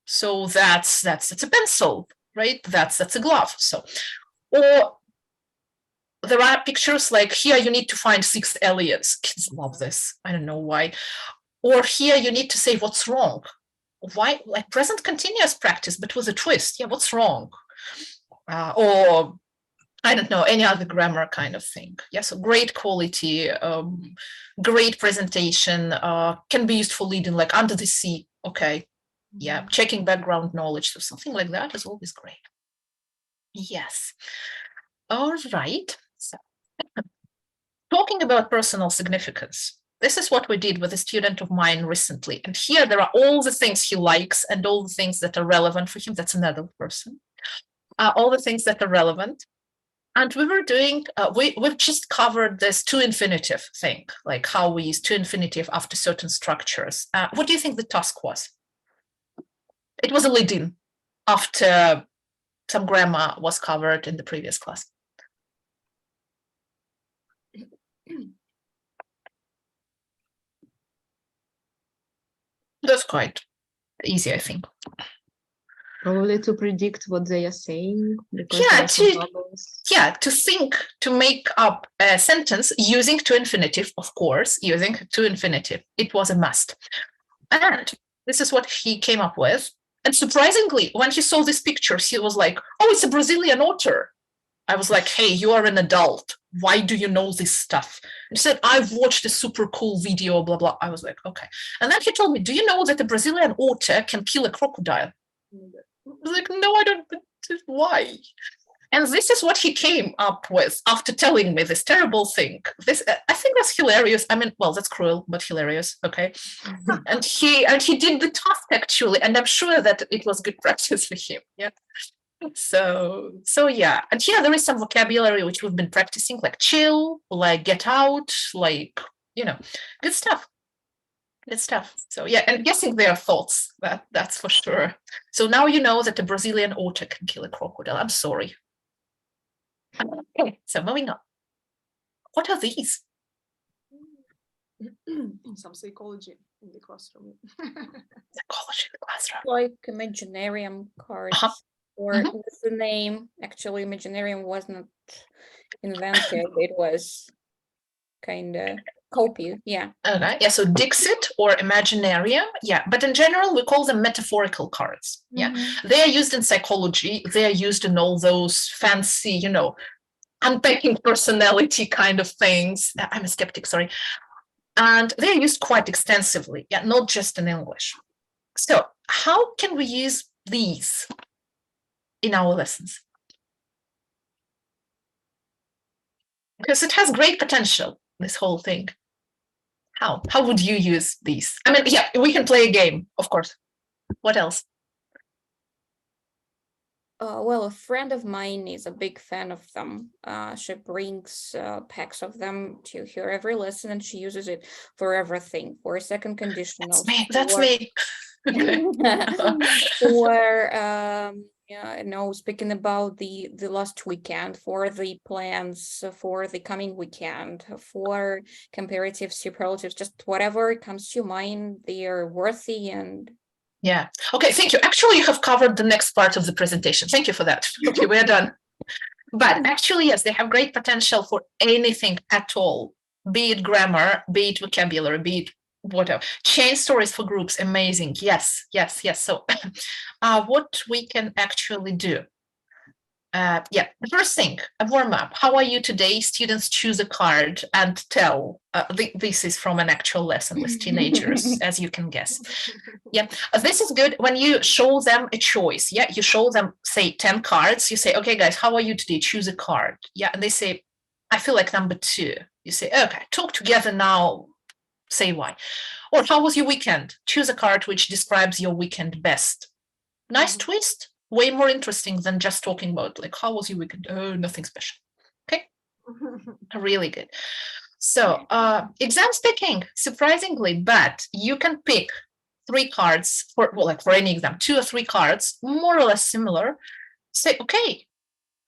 So that's a pencil, right? That's a glove. So, or there are pictures like here you need to find 6 aliens. Kids love this. I don't know why. Or here you need to say what's wrong. Why? Like present continuous practice, but with a twist. Yeah, what's wrong? Or I don't know, any other grammar kind of thing. Yeah, so great quality, great presentation, can be used for leading like under the sea. Okay, yeah, checking background knowledge. So something like that is always great. Yes. All right. So talking about personal significance. This is what we did with a student of mine recently. And here there are all the things he likes and all the things that are relevant for him. That's another person. All the things that are relevant. And we were doing, we've just covered this to infinitive thing, like how we use to infinitive after certain structures. What do you think the task was? It was a lead-in after some grammar was covered in the previous class. That's quite easy, I think. Probably to predict what they are saying. Yeah, to think, to make up a sentence using to infinitive, of course, using to infinitive. It was a must. And this is what he came up with. And surprisingly, when he saw these pictures, he was like, oh, it's a Brazilian otter. I was like, hey, you are an adult. Why do you know this stuff? And he said, I've watched a super cool video, blah, blah. I was like, okay. And then he told me, do you know that a Brazilian otter can kill a crocodile? I was like, no, I don't. Why? And this is what he came up with after telling me this terrible thing. This, I think that's hilarious. I mean, well, that's cruel, but hilarious. Okay. and he did the task actually, and I'm sure that it was good practice for him. Yeah. So yeah. And here there is some vocabulary which we've been practicing, like chill, like get out, like, good stuff. Good stuff. So yeah, and guessing their thoughts, that's for sure. So now you know that a Brazilian otter can kill a crocodile. I'm sorry. Okay, so moving on. What are these? some psychology in the classroom. Psychology in the classroom. Like Imaginarium cards, or Mhm. what's the name? Actually, Imaginarium was not invented. It was kind of copied. Yeah. Okay, yeah, so Dixit or Imaginarium, yeah, but in general, we call them metaphorical cards. Yeah, Mhm. they are used in psychology, they are used in all those fancy, unpacking personality kind of things. I'm a skeptic, sorry. And they're used quite extensively, yeah, not just in English. So, how can we use these in our lessons? Because it has great potential, this whole thing. How would you use these? I mean, yeah, we can play a game, of course. What else? Well, a friend of mine is a big fan of them. She brings packs of them to her every lesson, and she uses it for everything, for second conditionals, That's me. Okay. for speaking about the last weekend, for the plans for the coming weekend, for comparative superlatives, just whatever comes to mind, they are worthy. And Yeah. Okay, thank you. Actually, you have covered the next part of the presentation. Thank you for that. Okay, we're done. But actually, yes, they have great potential for anything at all, be it grammar, be it vocabulary, be it whatever. Chain stories for groups, amazing. Yes, yes, yes. So what we can actually do. Yeah, the first thing, a warm up. How are you today? Students choose a card and tell. This is from an actual lesson with teenagers, as you can guess. Yeah, this is good when you show them a choice. Yeah, you show them, say, 10 cards. You say, okay, guys, how are you today? Choose a card. Yeah, and they say, I feel like number 2. You say, okay, talk together now. Say why. Or how was your weekend? Choose a card which describes your weekend best. Nice twist. Way more interesting than just talking about like, how was your weekend? Oh, nothing special. Okay, really good. So exam speaking, surprisingly, but you can pick 3 cards for any exam, 2 or 3 cards, more or less similar. Say, okay,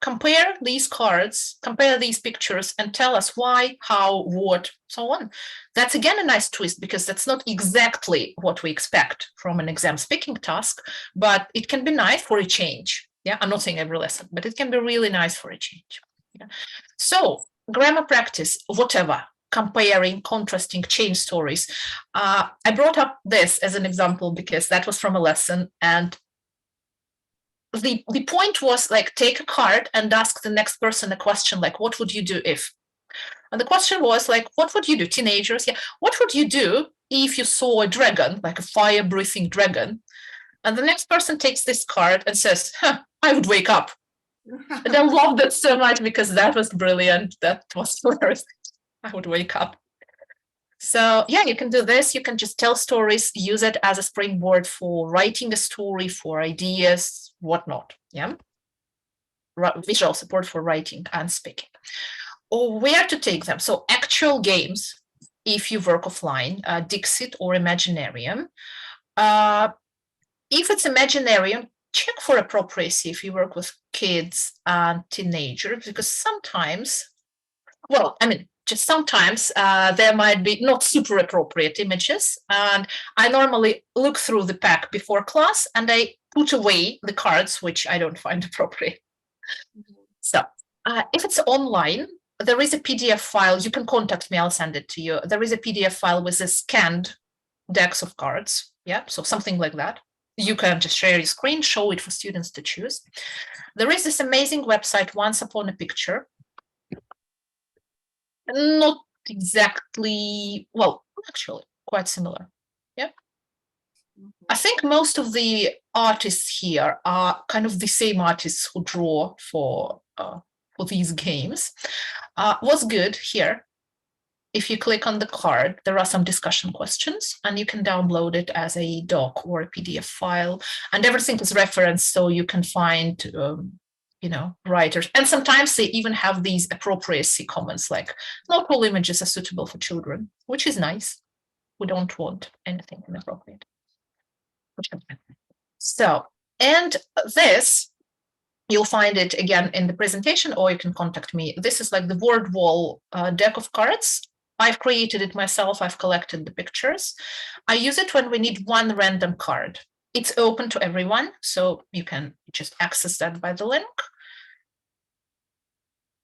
compare these cards, compare these pictures, and tell us why, how, what, so on. That's again a nice twist because that's not exactly what we expect from an exam speaking task, but it can be nice for a change. Yeah, I'm not saying every lesson, but it can be really nice for a change. Yeah. So grammar practice, whatever, comparing, contrasting, change stories. I brought up this as an example because that was from a lesson, and the point was like, take a card and ask the next person a question like, what would you do if? And the question was like, what would you do? Teenagers, yeah. What would you do if you saw a dragon, like a fire-breathing dragon? And the next person takes this card and says, I would wake up. And I loved that so much because that was brilliant. That was hilarious. I would wake up. So yeah, you can do this. You can just tell stories, use it as a springboard for writing a story, for ideas, whatnot. Yeah. Visual support for writing and speaking. Or where to take them. So actual games, if you work offline, Dixit or Imaginarium. If it's Imaginarium, check for appropriacy if you work with kids and teenagers, because sometimes, well, I mean, just sometimes there might be not super appropriate images. And I normally look through the pack before class and I put away the cards which I don't find appropriate. So if it's online, there is a PDF file. You can contact me. I'll send it to you. There is a PDF file with a scanned decks of cards. Yeah, so something like that. You can just share your screen, show it for students to choose. There is this amazing website, Once Upon a Picture. Not exactly, well, actually, quite similar. Yeah. I think most of the artists here are kind of the same artists who draw for these games. What's good here, if you click on the card, there are some discussion questions and you can download it as a doc or a PDF file, and everything is referenced so you can find writers. And sometimes they even have these appropriacy comments like, not all images are suitable for children, which is nice. We don't want anything inappropriate. So, and this, you'll find it again in the presentation, or you can contact me. This is like the word wall deck of cards. I've created it myself. I've collected the pictures. I use it when we need one random card. It's open to everyone, so you can just access that by the link.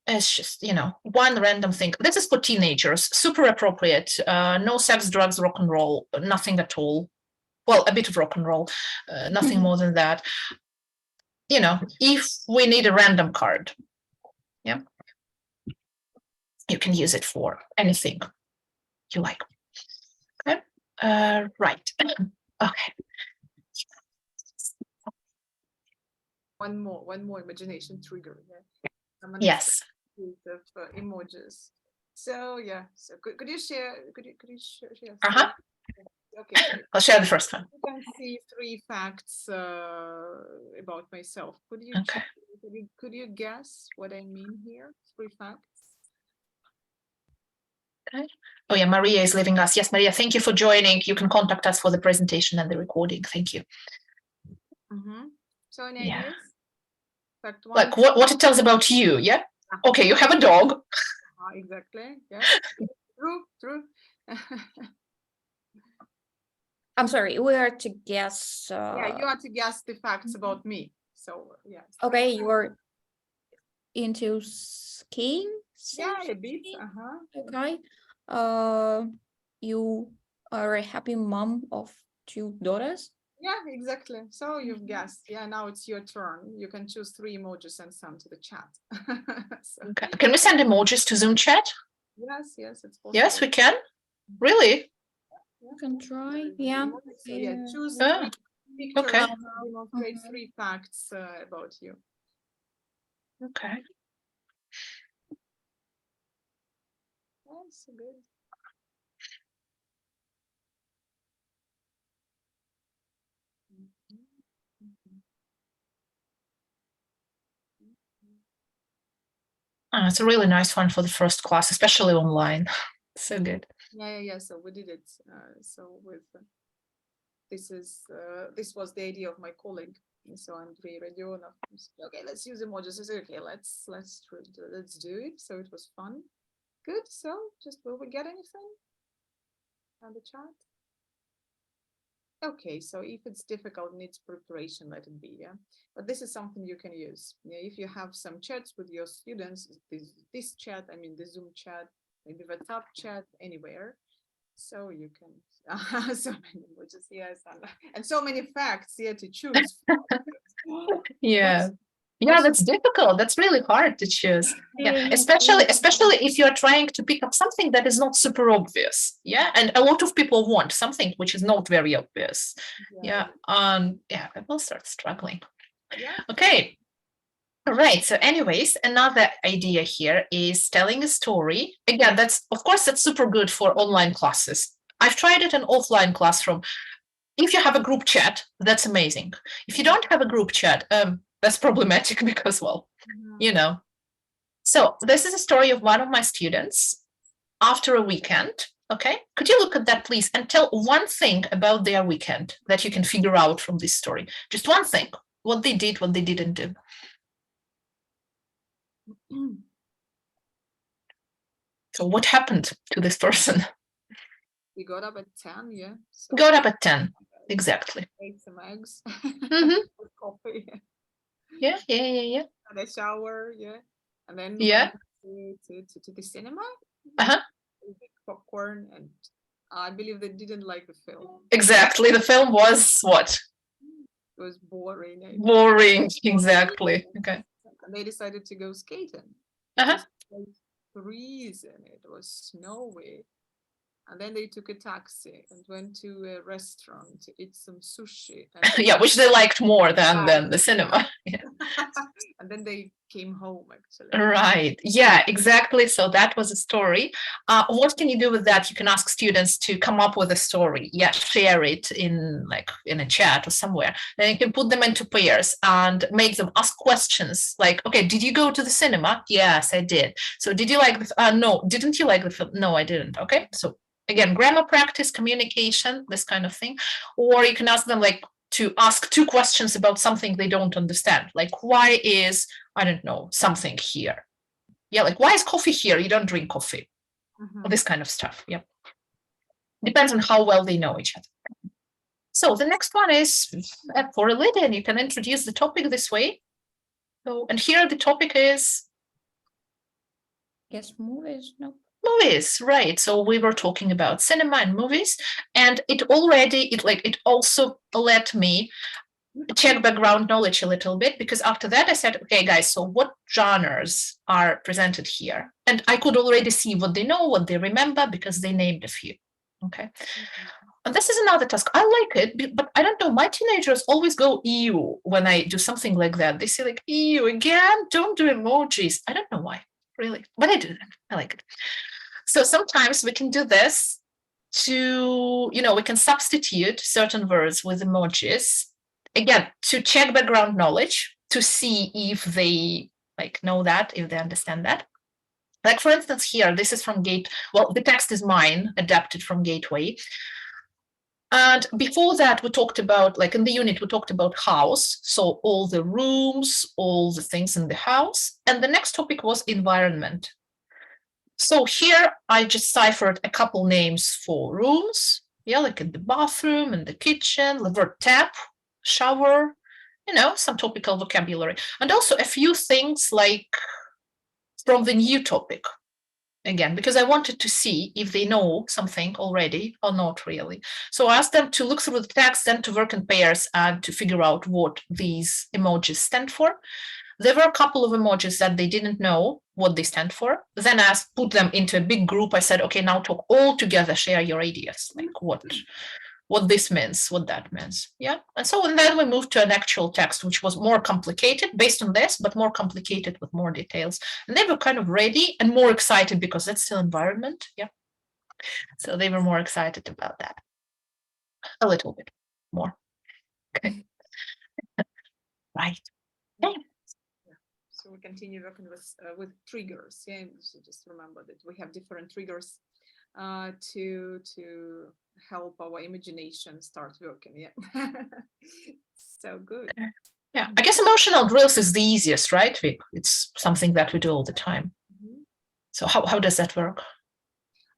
It's just, one random thing. This is for teenagers, super appropriate. No sex, drugs, rock and roll, nothing at all. Well, a bit of rock and roll, nothing more than that. If we need a random card, yeah, you can use it for anything you like. Okay, right. Okay. One more imagination trigger. Yeah. Yes. Of emojis. So yeah. So could you share? Could you share? Okay. I'll share the first one. You can see 3 facts about myself. Could you? Okay. Could you guess what I mean here? 3 facts. Okay. Oh yeah, Maria is leaving us. Yes, Maria, thank you for joining. You can contact us for the presentation and the recording. Thank you. So any Yeah. ideas? Fact 1. Like what it tells about you, yeah? Okay, you have a dog. Exactly. Yeah. True. I'm sorry, we are to guess. Yeah, you are to guess the facts about me. So yeah. Okay, you're into skiing? Yeah, a bit. Okay. You are a happy mom of 2 daughters? Yeah, exactly. So you've guessed. Yeah, now it's your turn. You can choose 3 emojis and send to the chat. So, Okay. Can we send emojis to Zoom chat? yes, it's possible. Yes, we can. Really? You can try. Yeah. So yeah, choose Ah, 3 pictures okay. and demonstrate 3 facts about you. Okay. That's good. It's a really nice one for the first class, especially online. So good. Yeah. So we did it. So with this was the idea of my colleague. So Andrei Rodionov. Okay, let's use emojis. I said, okay, let's do it. So it was fun. Good. So just will we get anything on the chat? Okay, so if it's difficult, needs preparation, let it be, yeah. But this is something you can use. Yeah, if you have some chats with your students, this chat, I mean the Zoom chat, maybe the WhatsApp chat, anywhere. So you can so many emojis, yes, and so many facts here to choose. Yeah. Yeah, that's difficult. That's really hard to choose. Yeah, especially if you're trying to pick up something that is not super obvious. Yeah, and a lot of people want something which is not very obvious. Yeah, yeah, I will start struggling. Yeah. Okay. All right. So, anyways, another idea here is telling a story. Again, that's super good for online classes. I've tried it in offline classroom. If you have a group chat, that's amazing. If you don't have a group chat, that's problematic because, well, So this is a story of one of my students after a weekend. Okay, could you look at that, please, and tell one thing about their weekend that you can figure out from this story? Just one thing, what they did, what they didn't do. So what happened to this person? We got up at 10, yeah. So Got up at 10, exactly. ate some eggs, with coffee. Yeah. Had a shower, yeah. And then Yeah. went to the cinema. Uh-huh. Popcorn, and I believe they didn't like the film. Exactly. The film was what? It was boring. Boring. Exactly. Okay. And they decided to go skating. Uh-huh. It was freezing. It was snowy. And then they took a taxi and went to a restaurant to eat some sushi. And Yeah, which they liked more than the cinema. Yeah. and then they came home, actually. Right. Yeah, exactly. So that was a story. What can you do with that? You can ask students to come up with a story. Yeah, share it in a chat or somewhere. Then you can put them into pairs and make them ask questions like, okay, did you go to the cinema? Yes, I did. So did you like the no, didn't you like the film? No, I didn't. Okay. So again, grammar practice, communication, this kind of thing. Or you can ask them to ask 2 questions about something they don't understand. Like, why is, I don't know, something here? Yeah, like, why is coffee here? You don't drink coffee. Mhm. this kind of stuff. Yeah. Depends on how well they know each other. So the next one is for Lydia, and you can introduce the topic this way. So, and here the topic is Guess movies, no. movies, right? So we were talking about cinema and movies, and it also let me check background knowledge a little bit, because after that I said, okay, guys, so what genres are presented here? And I could already see what they know, what they remember, because they named a few. Okay. And this is another task. I like it, but I don't know. My teenagers always go ew when I do something like that. They say like, ew, again, don't do emojis. I don't know why, really, but I do that. I like it. So sometimes we can do this to, we can substitute certain words with emojis, again, to check background knowledge, to see if they know that, if they understand that. Like, for instance, here, this is from the text is mine, adapted from Gateway. And before that, we talked about, in the unit, we talked about house. So all the rooms, all the things in the house. And the next topic was environment. So here I just ciphered a couple names for rooms. Yeah, like in the bathroom, in the kitchen, the word tap, shower, some topical vocabulary. And also a few things from the new topic. Again, because I wanted to see if they know something already or not really. So I asked them to look through the text and to work in pairs and to figure out what these emojis stand for. There were a couple of emojis that they didn't know what they stand for. Then I put them into a big group. I said, okay, now talk all together, share your ideas, like what this means, what that means. Yeah. And then we moved to an actual text, which was more complicated based on this, but more complicated with more details. And they were kind of ready and more excited because that's still environment. Yeah. So they were more excited about that. A little bit more. Okay. Right. Okay. So we continue working with triggers. Yeah, so just remember that we have different triggers to help our imagination start working. Yeah. So good. Yeah, I guess emotional drills is the easiest, right, Vic? It's something that we do all the time. Mm-hmm. So how does that work?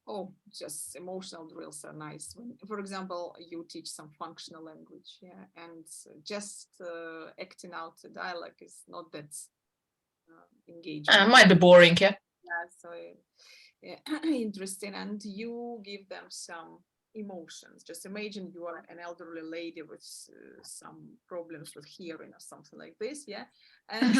Oh, just emotional drills are nice. When, for example, you teach some functional language, yeah, and just acting out the dialogue is not that engaging. Might be boring, yeah. Yeah, so interesting, and you give them some emotions. Just imagine you are an elderly lady with some problems with hearing or something like this, yeah, and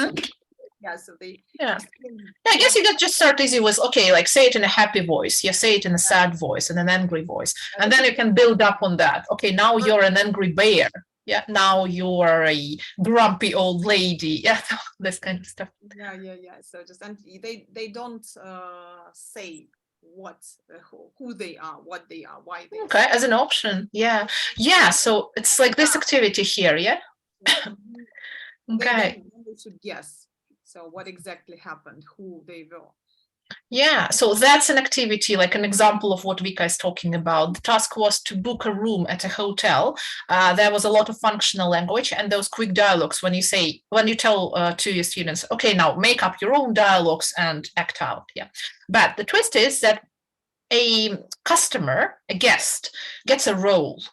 so they I guess you could just start easy with, okay, say it in a happy voice, say it in a sad voice and an angry voice, and then you can build up on that. Okay, now you're an angry bear. Yeah, now you are a grumpy old lady. Yeah, this kind of stuff. Yeah. So just, and they don't say who they are, what they are, why they are. As an option. Yeah. So it's like this activity here. Yeah. Okay. They should guess. So what exactly happened, who they were. Yeah, so that's an activity, like an example of what Vika is talking about. The task was to book a room at a hotel. There was a lot of functional language and those quick dialogues when you tell to your students, okay, now make up your own dialogues and act out. Yeah, but the twist is that a customer, a guest, gets a role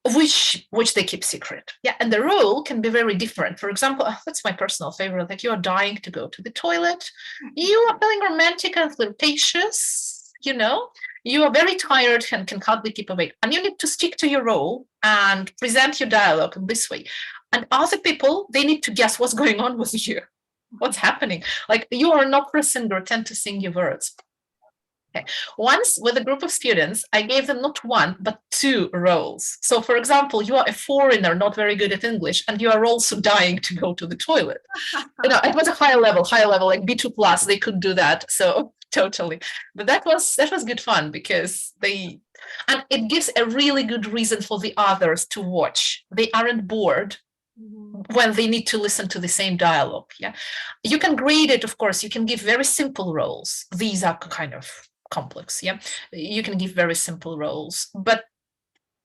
which they keep secret. Yeah, and the role can be very different. For example, that's my personal favorite, like you're dying to go to the toilet, you are feeling romantic and flirtatious, you are very tired and can hardly keep awake, and you need to stick to your role and present your dialogue in this way. And other people, they need to guess what's going on with you, what's happening. Like you are an opera singer, tend to sing your words. Okay. Once with a group of students, I gave them not one, but two roles. So for example, you are a foreigner, not very good at English, and you are also dying to go to the toilet. It was a higher level, like B2 plus, they could do that. So totally. But that was good fun because and it gives a really good reason for the others to watch. They aren't bored when they need to listen to the same dialogue. Yeah. You can grade it, of course, you can give very simple roles. These are kind of complex. Yeah, you can give very simple roles, but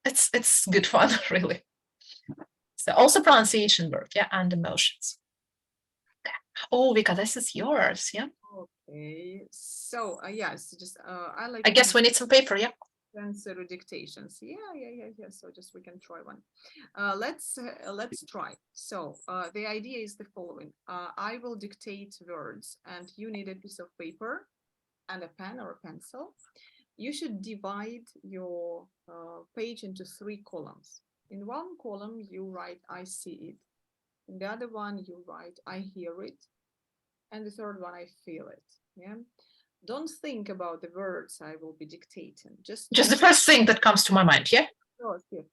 it's good fun, really. So also pronunciation work, yeah, and emotions. Okay. Oh, Vika, this is yours. Yeah. Okay, so yes, just I like. I guess we need some paper, yeah? Sensory dictations. Yeah. So just we can try one. Let's try. So the idea is the following. I will dictate words, and you need a piece of paper and a pen or a pencil. You should divide your page into 3 columns. In one column, you write "I see it." In the other one, you write "I hear it," and the third one, "I feel it." Yeah. Don't think about the words I will be dictating. Just the first thing that comes to my mind, yeah?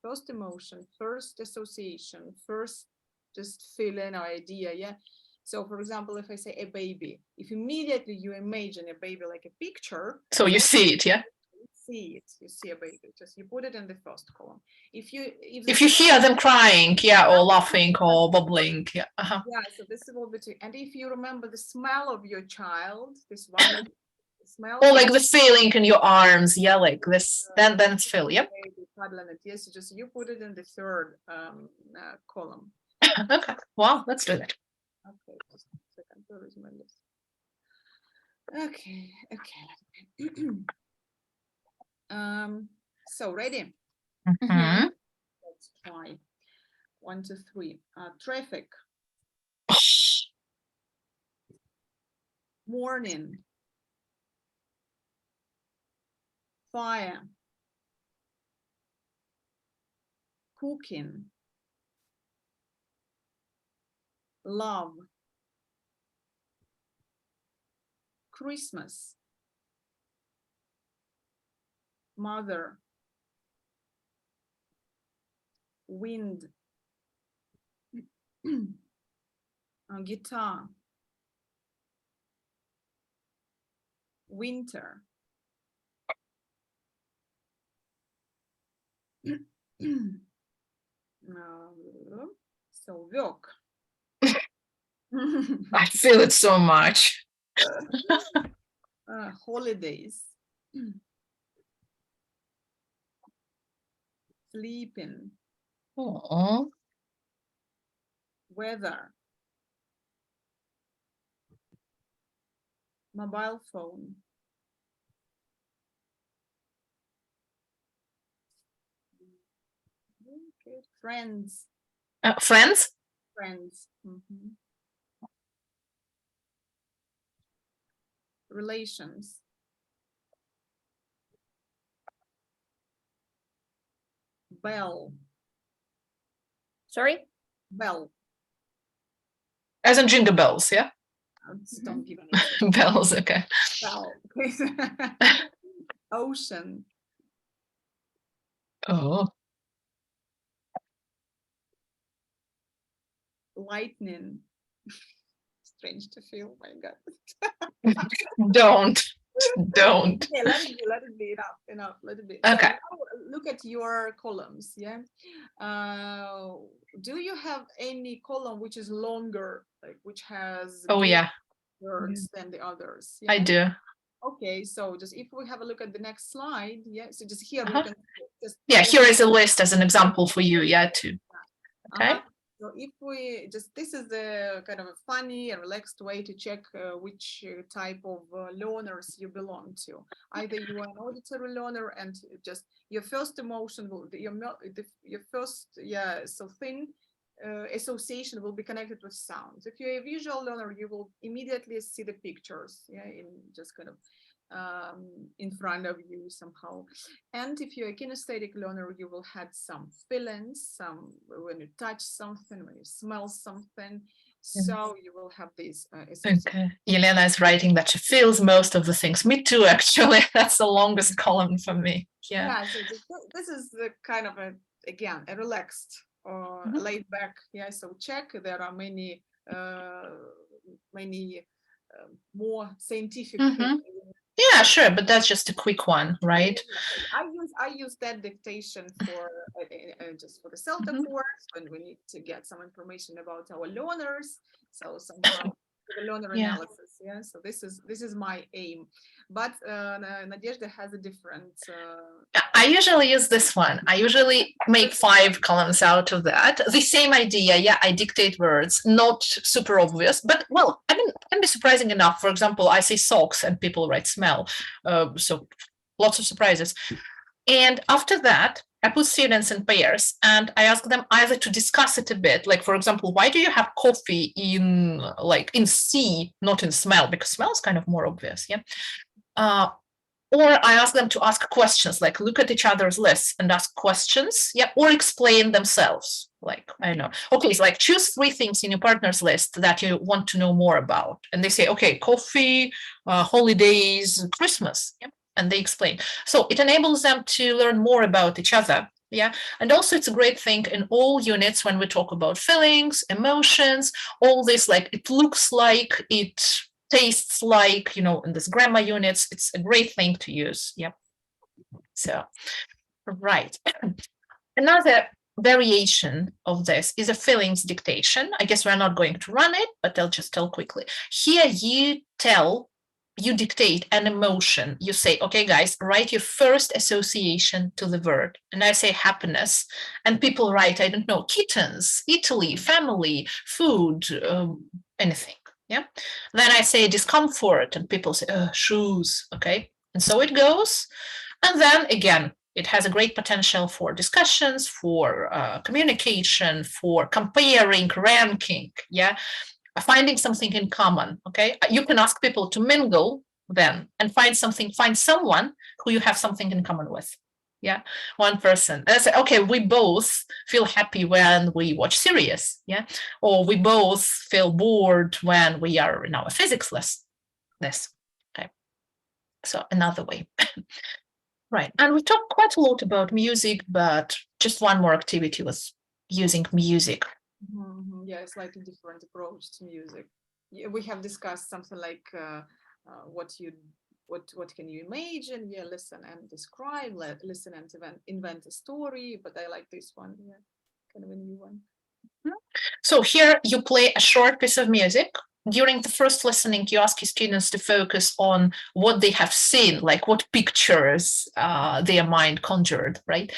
First emotion, first association, first just feeling or idea. Yeah. So for example, if I say a baby, if immediately you imagine a baby like a picture. So you see it, yeah? You see it, you see a baby, just you put it in the first column. If you hear them crying, yeah, or laughing or bubbling, yeah. Yeah, so this will be and if you remember the smell of your child, this one smell. Or like the feeling in your arms, yeah, like this, then it's feel, yep. Yes, just you put it in the third column. Okay, well, let's do that. Okay, just a second. Where is my list? Okay. So ready? Mhm. Let's try. 1, 2, 3. Traffic. Morning. Fire. Cooking. Love. Christmas. Mother. Wind. Guitar. Winter. So work. I feel it so much. Holidays. Sleeping. Oh. Weather. Mobile phone. Okay. Friends. Friends? Friends. Relations. Bell. Sorry? Bell. As in jingle bells, yeah? Just don't give any. Bells, okay. Bell. Ocean. Oh. Lightning. Strange to feel. My God. Don't. Okay, let it be enough. Let it be. Okay. So now look at your columns. Yeah. Do you have any column which is longer, like which has Oh, yeah, words than the others? I Yeah? do. Okay, so just if we have a look at the next slide, yeah. So just here we can just Yeah, here is a list as an example for you, yeah, too. Okay. So if we just, this is a kind of a funny and relaxed way to check which type of learners you belong to. Either you are an auditory learner and just your first emotion will, your first, so thing, association will be connected with sounds. If you're a visual learner, you will immediately see the pictures, in just kind of in front of you somehow. And if you're a kinesthetic learner, you will have some feelings, some when you touch something, when you smell something. So you will have these. Okay. Elena is writing that she feels most of the things. Me too, actually. That's the longest column for me. Yeah. So this is the kind of again a relaxed or laid back. Yeah. So check. There are many more scientific. Yeah, sure, but that's just a quick one, right? I use that dictation for just for the CELTA course when we need to get some information about our learners. So somehow the learner analysis. Yeah. So this is my aim. But Nadezhda has a different. I usually use this one. I usually make 5 columns out of that. The same idea. Yeah, I dictate words, not super obvious, but well, I mean, it can be surprising enough. For example, I say socks and people write smell. So lots of surprises. And after that, I put students in pairs and I ask them either to discuss it a bit, like, for example, why do you have coffee in C, not in smell? Because smell is kind of more obvious, yeah. Or I ask them to ask questions, like look at each other's lists and ask questions, yeah, or explain themselves. Like, I don't know, okay, it's like choose 3 things in your partner's list that you want to know more about. And they say, okay, coffee, holidays, Christmas, yeah, and they explain. So it enables them to learn more about each other. Yeah, and also it's a great thing in all units when we talk about feelings, emotions, all this, like it looks like, it tastes like, in this grammar units, it's a great thing to use. Yeah. So, right. Another variation of this is a feelings dictation. I guess we're not going to run it, but I'll just tell quickly. Here you dictate an emotion. You say, okay, guys, write your first association to the word. And I say happiness. And people write, I don't know, kittens, Italy, family, food, anything. Yeah. Then I say discomfort and people say, shoes. Okay. And so it goes. And then again, it has a great potential for discussions, for communication, for comparing, ranking. Yeah. Finding something in common. Okay. You can ask people to mingle then and find someone who you have something in common with. Yeah, one person. And I say, okay, we both feel happy when we watch series, yeah, or we both feel bored when we are in our physics lesson. This, okay. So another way, right? And we talked quite a lot about music, but just one more activity was using music. Yeah, it's slightly different approach to music. Yeah, we have discussed something like what can you imagine? Yeah, listen and describe, listen and invent a story. But I like this one, yeah, kind of a new one. So here you play a short piece of music. During the first listening, you ask your students to focus on what they have seen, like what pictures their mind conjured, right?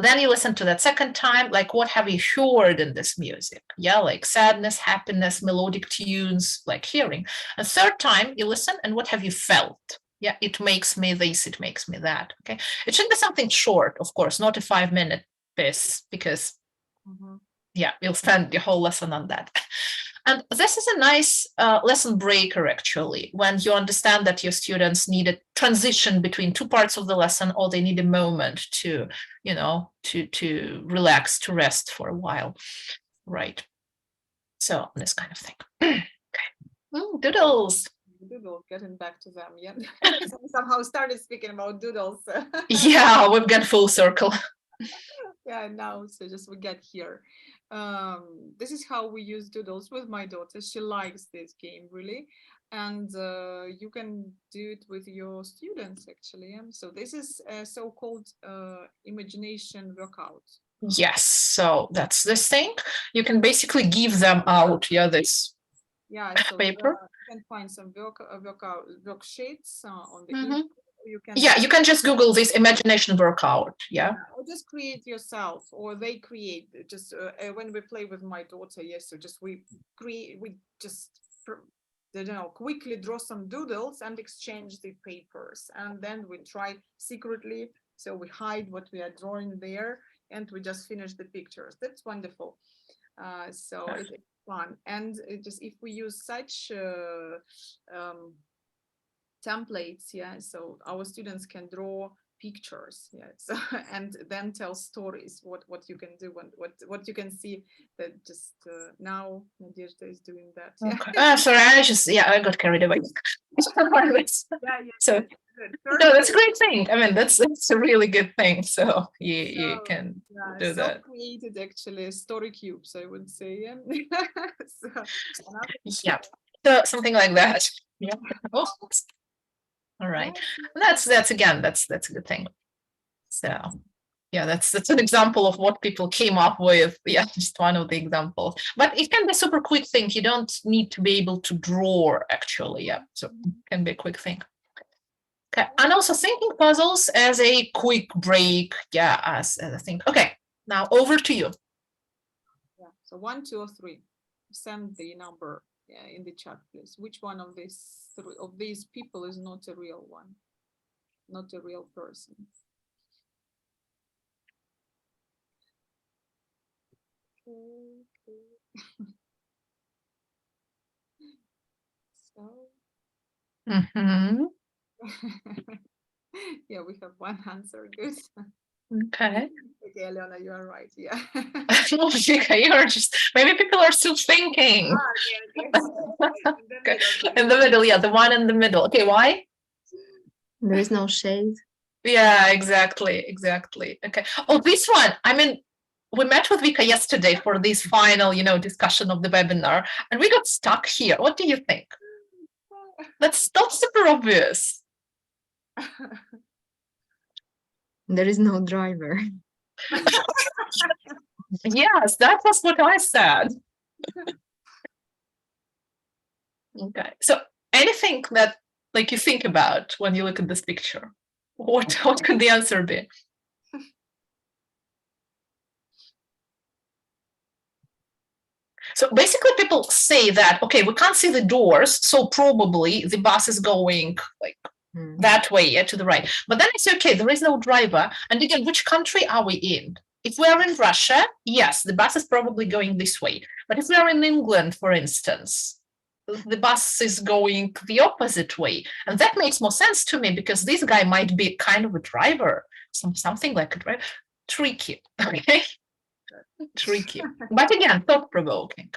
Then you listen to that second time, like what have you heard in this music? Yeah, like sadness, happiness, melodic tunes, like hearing. And third time you listen and what have you felt? Yeah, it makes me this, it makes me that. Okay, it should be something short, of course, not a 5-minute piece, because yeah, you'll spend your whole lesson on that. And this is a nice lesson breaker, actually, when you understand that your students need a transition between 2 parts of the lesson, or they need a moment to, to relax, to rest for a while, right? So this kind of thing. Okay. Doodles. Doodle, getting back to them, yeah. Somehow started speaking about doodles. Yeah, we've got full circle. Yeah, now so just we get here. This is how we use doodles with my daughter. She likes this game really, and you can do it with your students actually. So this is a so-called imagination workout. Yes, so that's this thing. You can basically give them out, this so paper. You can find some worksheets on the internet. You can just Google this imagination workout. Yeah. Or just create yourself, or they create. Just when we play with my daughter, yes. So just we just I don't know, quickly draw some doodles and exchange the papers, and then we try secretly. So we hide what we are drawing there, and we just finish the pictures. That's wonderful. So it's fun, and just if we use such templates, so our students can draw pictures, so, and then tell stories, what you can do and what you can see. That just now Nadezhda is doing that. Okay. Sorry, I got carried away. So no, that's a great thing. I mean, that's a really good thing. So you can do that. Created actually story cubes, I would say. So something like that. Yeah. All right. That's a good thing. So yeah, that's an example of what people came up with. Yeah, just one of the examples. But it can be a super quick thing. You don't need to be able to draw actually. Yeah, so it can be a quick thing. Okay, and also thinking puzzles as a quick break. Yeah, as a thing. Okay, now over to you. Yeah. So 1, 2, or 3. Send the number in the chat, please. Which one of these people is not a real one? Not a real person. Okay. So Mhm. yeah, we have one answer. Good. Okay. Okay, Alena, you are right. Yeah. Okay, you're just maybe people are still thinking. Okay. In the middle, yeah, the one in the middle. Okay, why? There is no shade. Yeah, exactly, exactly. Okay. Oh, this one. I mean, we met with Vika yesterday for this final, discussion of the webinar, and we got stuck here. What do you think? That's not super obvious. There is no driver. Yes, that was what I said. Okay. So anything that you think about when you look at this picture, what could the answer be? So basically people say that, okay, we can't see the doors, so probably the bus is going that way, to the right. But then I say, okay, there is no driver. And again, which country are we in? If we are in Russia, yes, the bus is probably going this way. But if we are in England, for instance, the bus is going the opposite way. And that makes more sense to me because this guy might be kind of a driver, something like a driver. Tricky, okay? Tricky. But again, thought-provoking.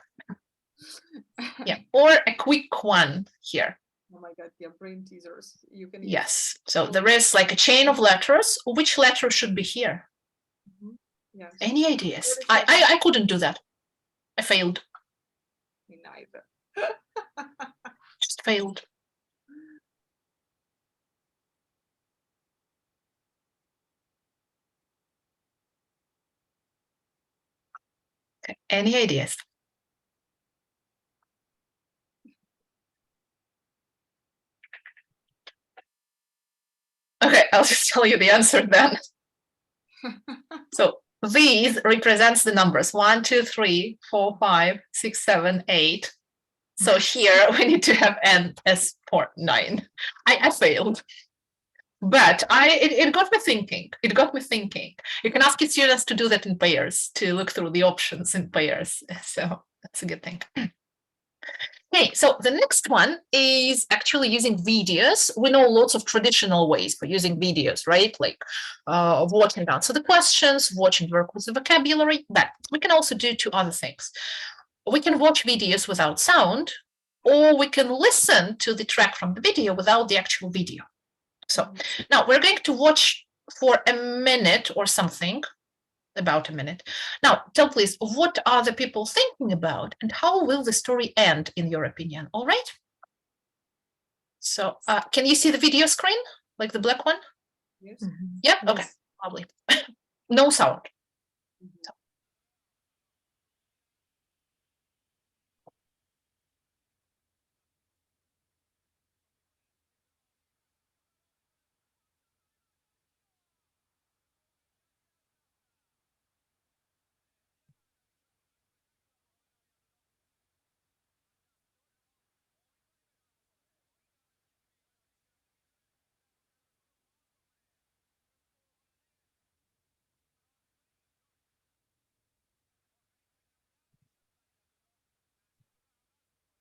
Yeah, or a quick one here. Oh my God, yeah, brain teasers. You can Yes. So there is like a chain of letters. Which letter should be here? Yes. Any ideas? I couldn't do that. I failed. Me neither. Just failed. Okay. Any ideas? Okay, I'll just tell you the answer then. So these represents the numbers 1, 2, 3, 4, 5, 6, 7, 8. So here we need to have n as 4, 9. I failed. But it got me thinking. It got me thinking. You can ask your students to do that in pairs, to look through the options in pairs. So that's a good thing. Okay, so the next one is actually using videos. We know lots of traditional ways for using videos, right? Like watching answer the questions, watching work with the vocabulary, but we can also do two other things. We can watch videos without sound, or we can listen to the track from the video without the actual video. So now we're going to watch for a minute or something, about a minute. Now, tell please, what are the people thinking about and how will the story end, in your opinion? All right. So can you see the video screen, like the black one? Yes. Yeah, okay, lovely. No sound. So.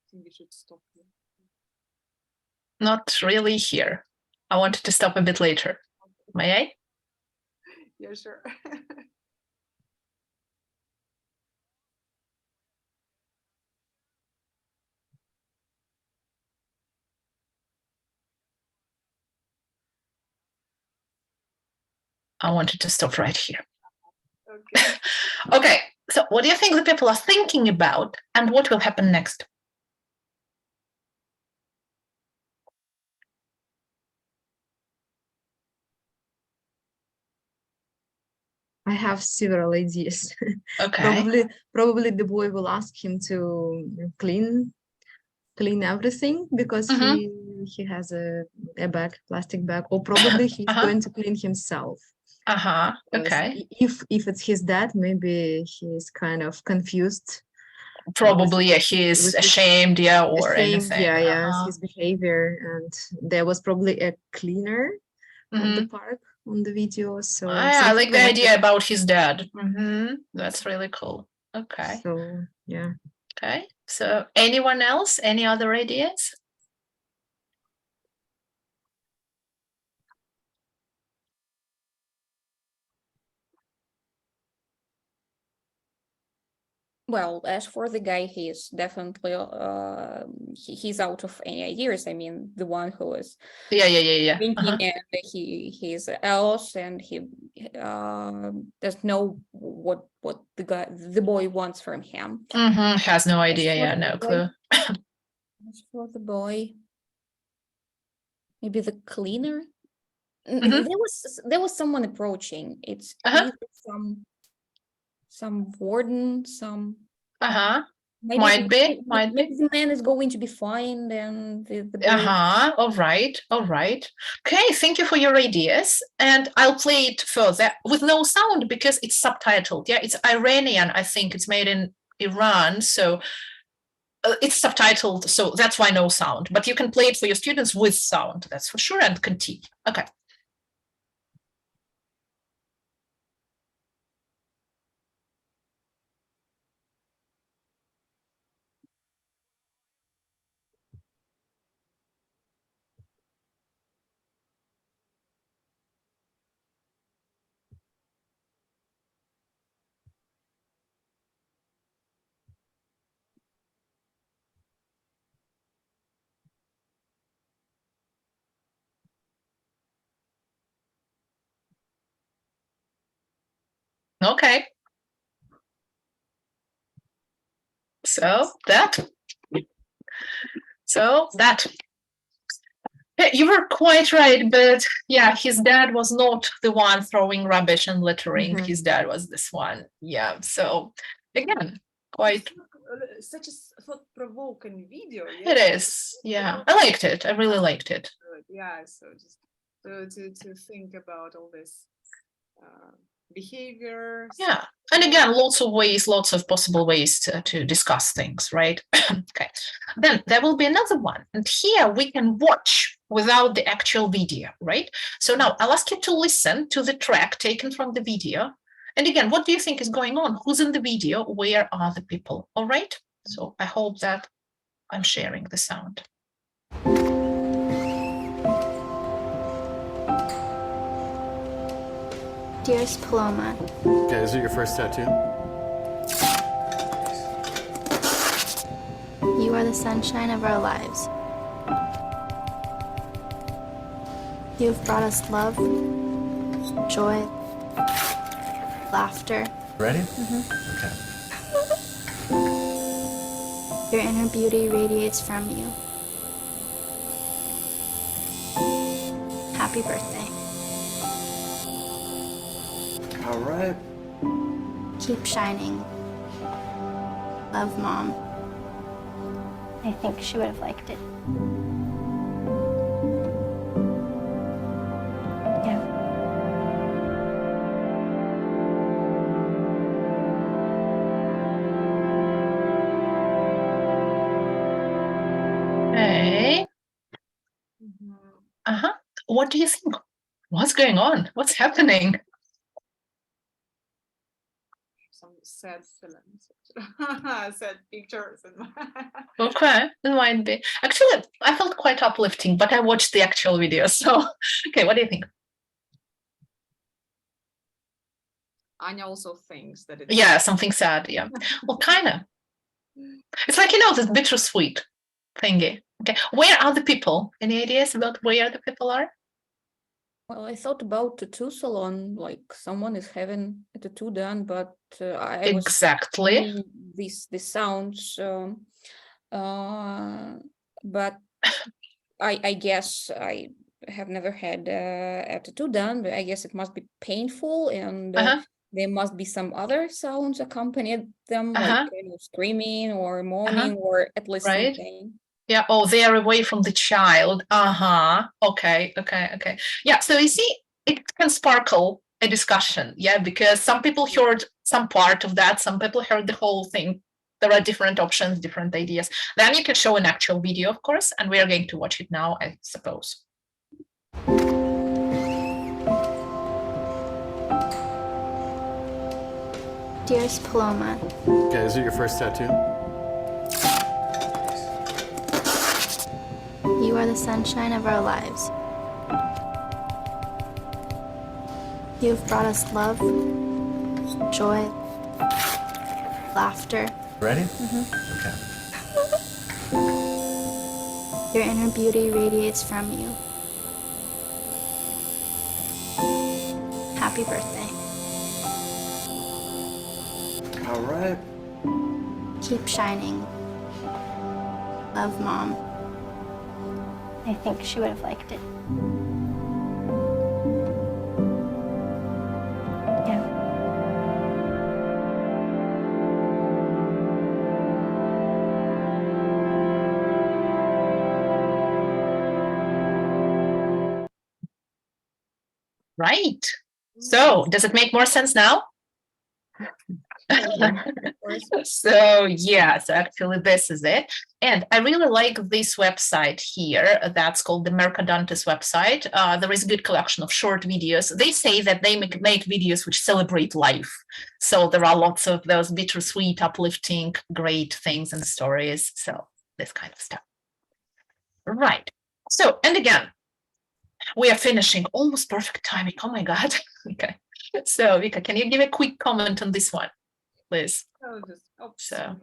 I think we should stop here. Not really here. I wanted to stop a bit later. May I? Yeah, sure. I wanted to stop right here. Okay. Okay, so what do you think the people are thinking about and what will happen next? I have several ideas. Okay. Probably the boy will ask him to clean everything because he has a bag, plastic bag, or probably he's going to clean himself. Because Okay. If it's his dad, maybe he's kind of confused. Probably, yeah, he is with his- ashamed, yeah, or ashamed, anything. his behavior, and there was probably a cleaner of the park on the video. So I something like the like idea that. about his dad. That's really cool. Okay. So yeah. Okay. So anyone else? Any other ideas? Well, as for the guy, he is definitely he's out of any ideas. I mean, the one who is Yeah. thinking, and he's else, and he doesn't know what the boy wants from him. Has no idea. for Yeah, the no boy- clue. As for the boy, maybe the cleaner. There was someone approaching. It's either some warden, some maybe Might be. maybe the man is going to be fine, then the boy. All right. Okay, thank you for your ideas. And I'll play it further with no sound because it's subtitled. Yeah, it's Iranian. I think it's made in Iran. So it's subtitled. So that's why no sound. But you can play it for your students with sound. That's for sure. And continue. Okay. Okay. So that. Yeah, you were quite right, but yeah, his dad was not the one throwing rubbish and littering. His dad was this one. Yeah. So again, quite. Such a thought-provoking video. It is. Yeah, I liked it. I really liked it. Yeah. So just to think about all this behavior. Yeah. And again, lots of ways, lots of possible ways to discuss things, right? Okay. Then there will be another one. And here we can watch without the actual video, right? So now I'll ask you to listen to the track taken from the video. And again, what do you think is going on? Who's in the video? Where are the people? All right. So I hope that I'm sharing the sound. Dearest Paloma. Okay, is it your first tattoo? You are the sunshine of our lives. You have brought us love, joy, laughter. Ready? Okay. Your inner beauty radiates from you. Happy birthday. All right. Keep shining. Love, Mom. I think she would have liked it. Yeah. Hey. What do you think? What's going on? What's happening? Some sad feelings, sad pictures. Okay, it might be. Actually, I felt quite uplifting, but I watched the actual video. So, okay, what do you think? Anya also thinks that it's Yeah, something sad. Yeah. Well, kind of. It's like, this bittersweet thingy. Okay, where are the people? Any ideas about where the people are? Well, I thought about tattoo salon, like someone is having a tattoo done, but I was Exactly. hearing these sounds. But I guess I have never had a tattoo done, but I guess it must be painful, and there must be some other sounds accompanied them, like screaming or moaning or at least some pain. Yeah. Oh, they are away from the child. Uh-huh. Okay. Yeah. So you see, it can sparkle a discussion. Yeah, because some people heard some part of that, some people heard the whole thing. There are different options, different ideas. Then you can show an actual video, of course, and we are going to watch it now, I suppose. Dearest Paloma, Okay, is it your first tattoo? you are the sunshine of our lives. You have brought us love, joy, laughter. Ready? Okay. Your inner beauty radiates from you. Happy birthday. All right. Keep shining. Love, Mom. I think she would have liked it. Yeah. Right. So does it make more sense now? So yeah, so actually this is it. And I really like this website here. That's called the Mercadontes website. There is a good collection of short videos. They say that they make videos which celebrate life. So there are lots of those bittersweet, uplifting, great things and stories. So this kind of stuff. Right. So, and again, we are finishing almost perfect timing. Oh my God. Okay. So Vika, can you give a quick comment on this one, please? So,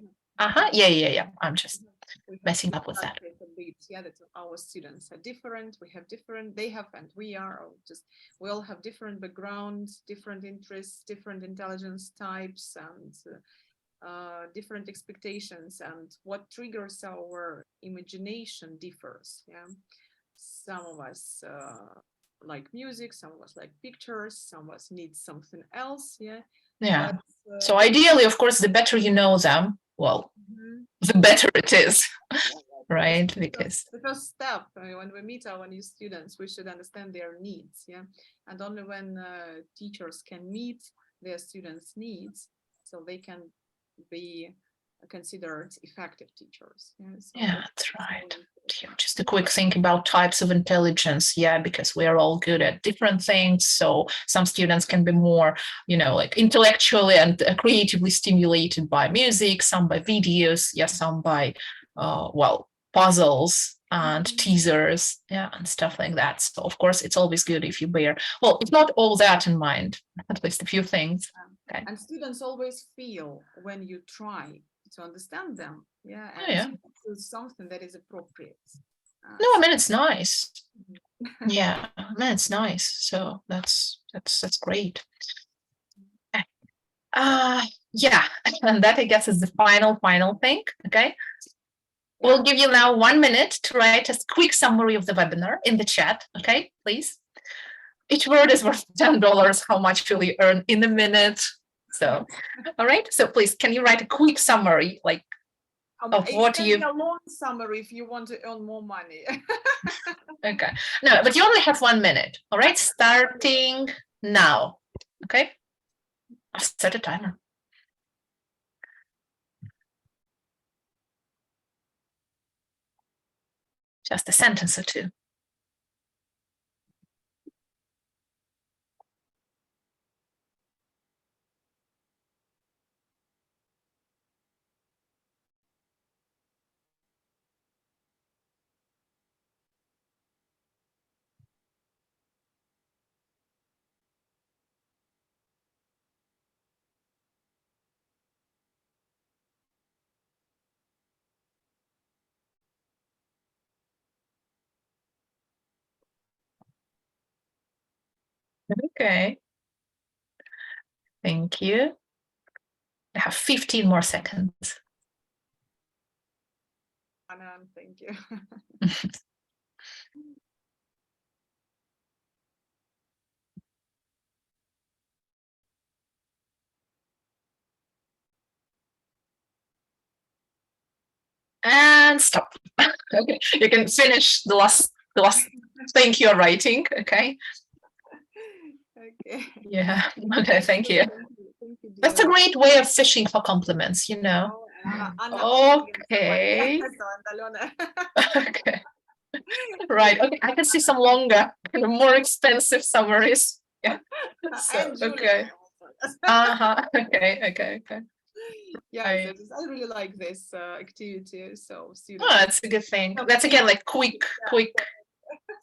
yeah. I'm just messing up with that. Yeah, that our students are different. We have different, they have, and we are just, we all have different backgrounds, different interests, different intelligence types, and different expectations. And what triggers our imagination differs. Yeah, some of us like music, some of us like pictures, some of us need something else. Yeah. Yeah. But, So ideally, of course, the better you know them, well, the better it is, right? Because the first step when we meet our new students, we should understand their needs. Yeah, and only when teachers can meet their students' needs, so they can be considered effective teachers. Yeah, so yeah, that's right. Yeah, just a quick thing about types of intelligence. Yeah, because we are all good at different things. So some students can be more, like intellectually and creatively stimulated by music, some by videos, yeah, some by, puzzles and teasers, yeah, and stuff like that. So of course, it's always good if you if not all that in mind, at least a few things. Okay. And students always feel when you try to understand them, yeah, and do something that is appropriate. No, I mean it's nice. Yeah, man, it's nice. So that's great. Yeah, and that I guess is the final thing. Okay. We'll give you now 1 minute to write a quick summary of the webinar in the chat. Okay, please. Each word is worth $10. How much will you earn in a minute? So, all right. So please, can you write a quick summary, like of what you? A long summary if you want to earn more money. Okay. No, but you only have 1 minute. All right. Starting now. Okay. I'll set a timer. Just a sentence or two. Okay. Thank you. I have 15 more seconds. Thank you. And stop. Okay, you can finish the last thing you're writing. Okay. Okay. Yeah. Okay. Thank you. Thank you, That's a dear. great way of fishing for compliments, you know. Oh, Anna, Okay. so, and Alona. Okay. Right. Okay. I can see some longer, kind of more expensive summaries. Yeah. So, And Julia okay. also. Okay. Yeah, I- I really like this activity. So Oh, students. that's a good thing. That's again like quick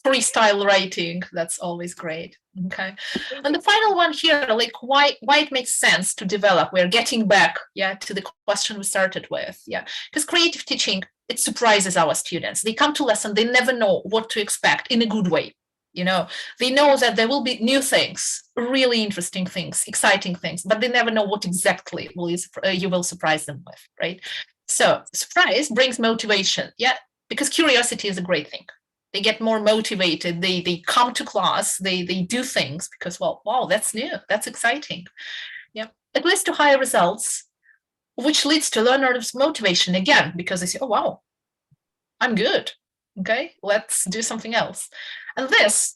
freestyle writing. That's always great. Okay. And the final one here, like why it makes sense to develop. We're getting back, to the question we started with. Yeah. Because creative teaching, it surprises our students. They come to lesson, they never know what to expect in a good way. You know, they know that there will be new things, really interesting things, exciting things, but they never know what exactly you will surprise them with, right? So surprise brings motivation, because curiosity is a great thing. They get more motivated, they come to class, they do things because, well, wow, that's new, that's exciting. Yeah, it leads to higher results, which leads to learners' motivation again, because they say, oh, wow, I'm good. Okay, let's do something else. And this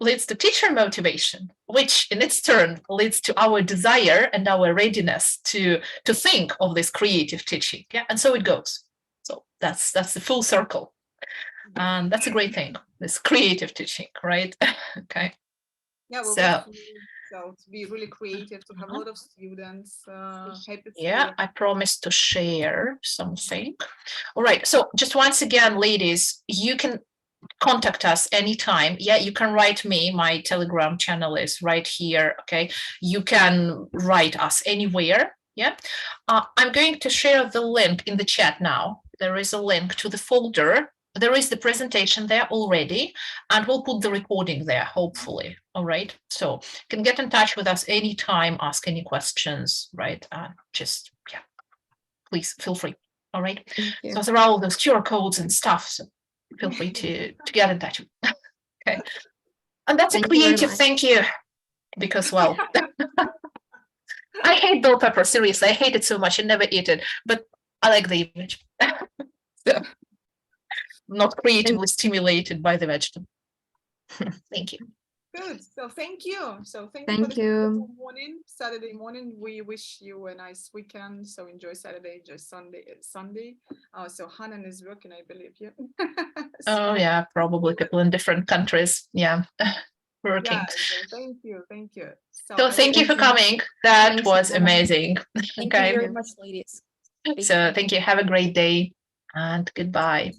leads to teacher motivation, which in its turn leads to our desire and our readiness to think of this creative teaching. Yeah, and so it goes. So that's the full circle. And that's a great thing, this creative teaching, right? Okay. Yeah, well, so to be really creative, to have a lot of students happy. Yeah, I promised to share something. All right. So just once again, ladies, you can contact us anytime. Yeah, you can write me. My Telegram channel is right here. Okay. You can write us anywhere. Yeah. I'm going to share the link in the chat now. There is a link to the folder. There is the presentation there already, and we'll put the recording there, hopefully. All right. So you can get in touch with us anytime, ask any questions, right? Just, please feel free. All right. So there are all those QR codes and stuff. So feel free to get in touch. Okay. And that's a creative thank you, because, well, I hate bell pepper. Seriously, I hate it so much. I never eat it, but I like the image. So, not creatively stimulated by the vegetable. Thank you. Good. So thank you. So thank Thank you. you. Morning, Saturday morning. We wish you a nice weekend. So enjoy Saturday, enjoy Sunday. So Hanan is working, I believe. Yeah. Oh yeah, probably people in different countries. Yeah, working. Yeah. So thank you. So thank you for coming. That was amazing. Thank you Okay. very much, ladies. So thank you. Have a great day and goodbye.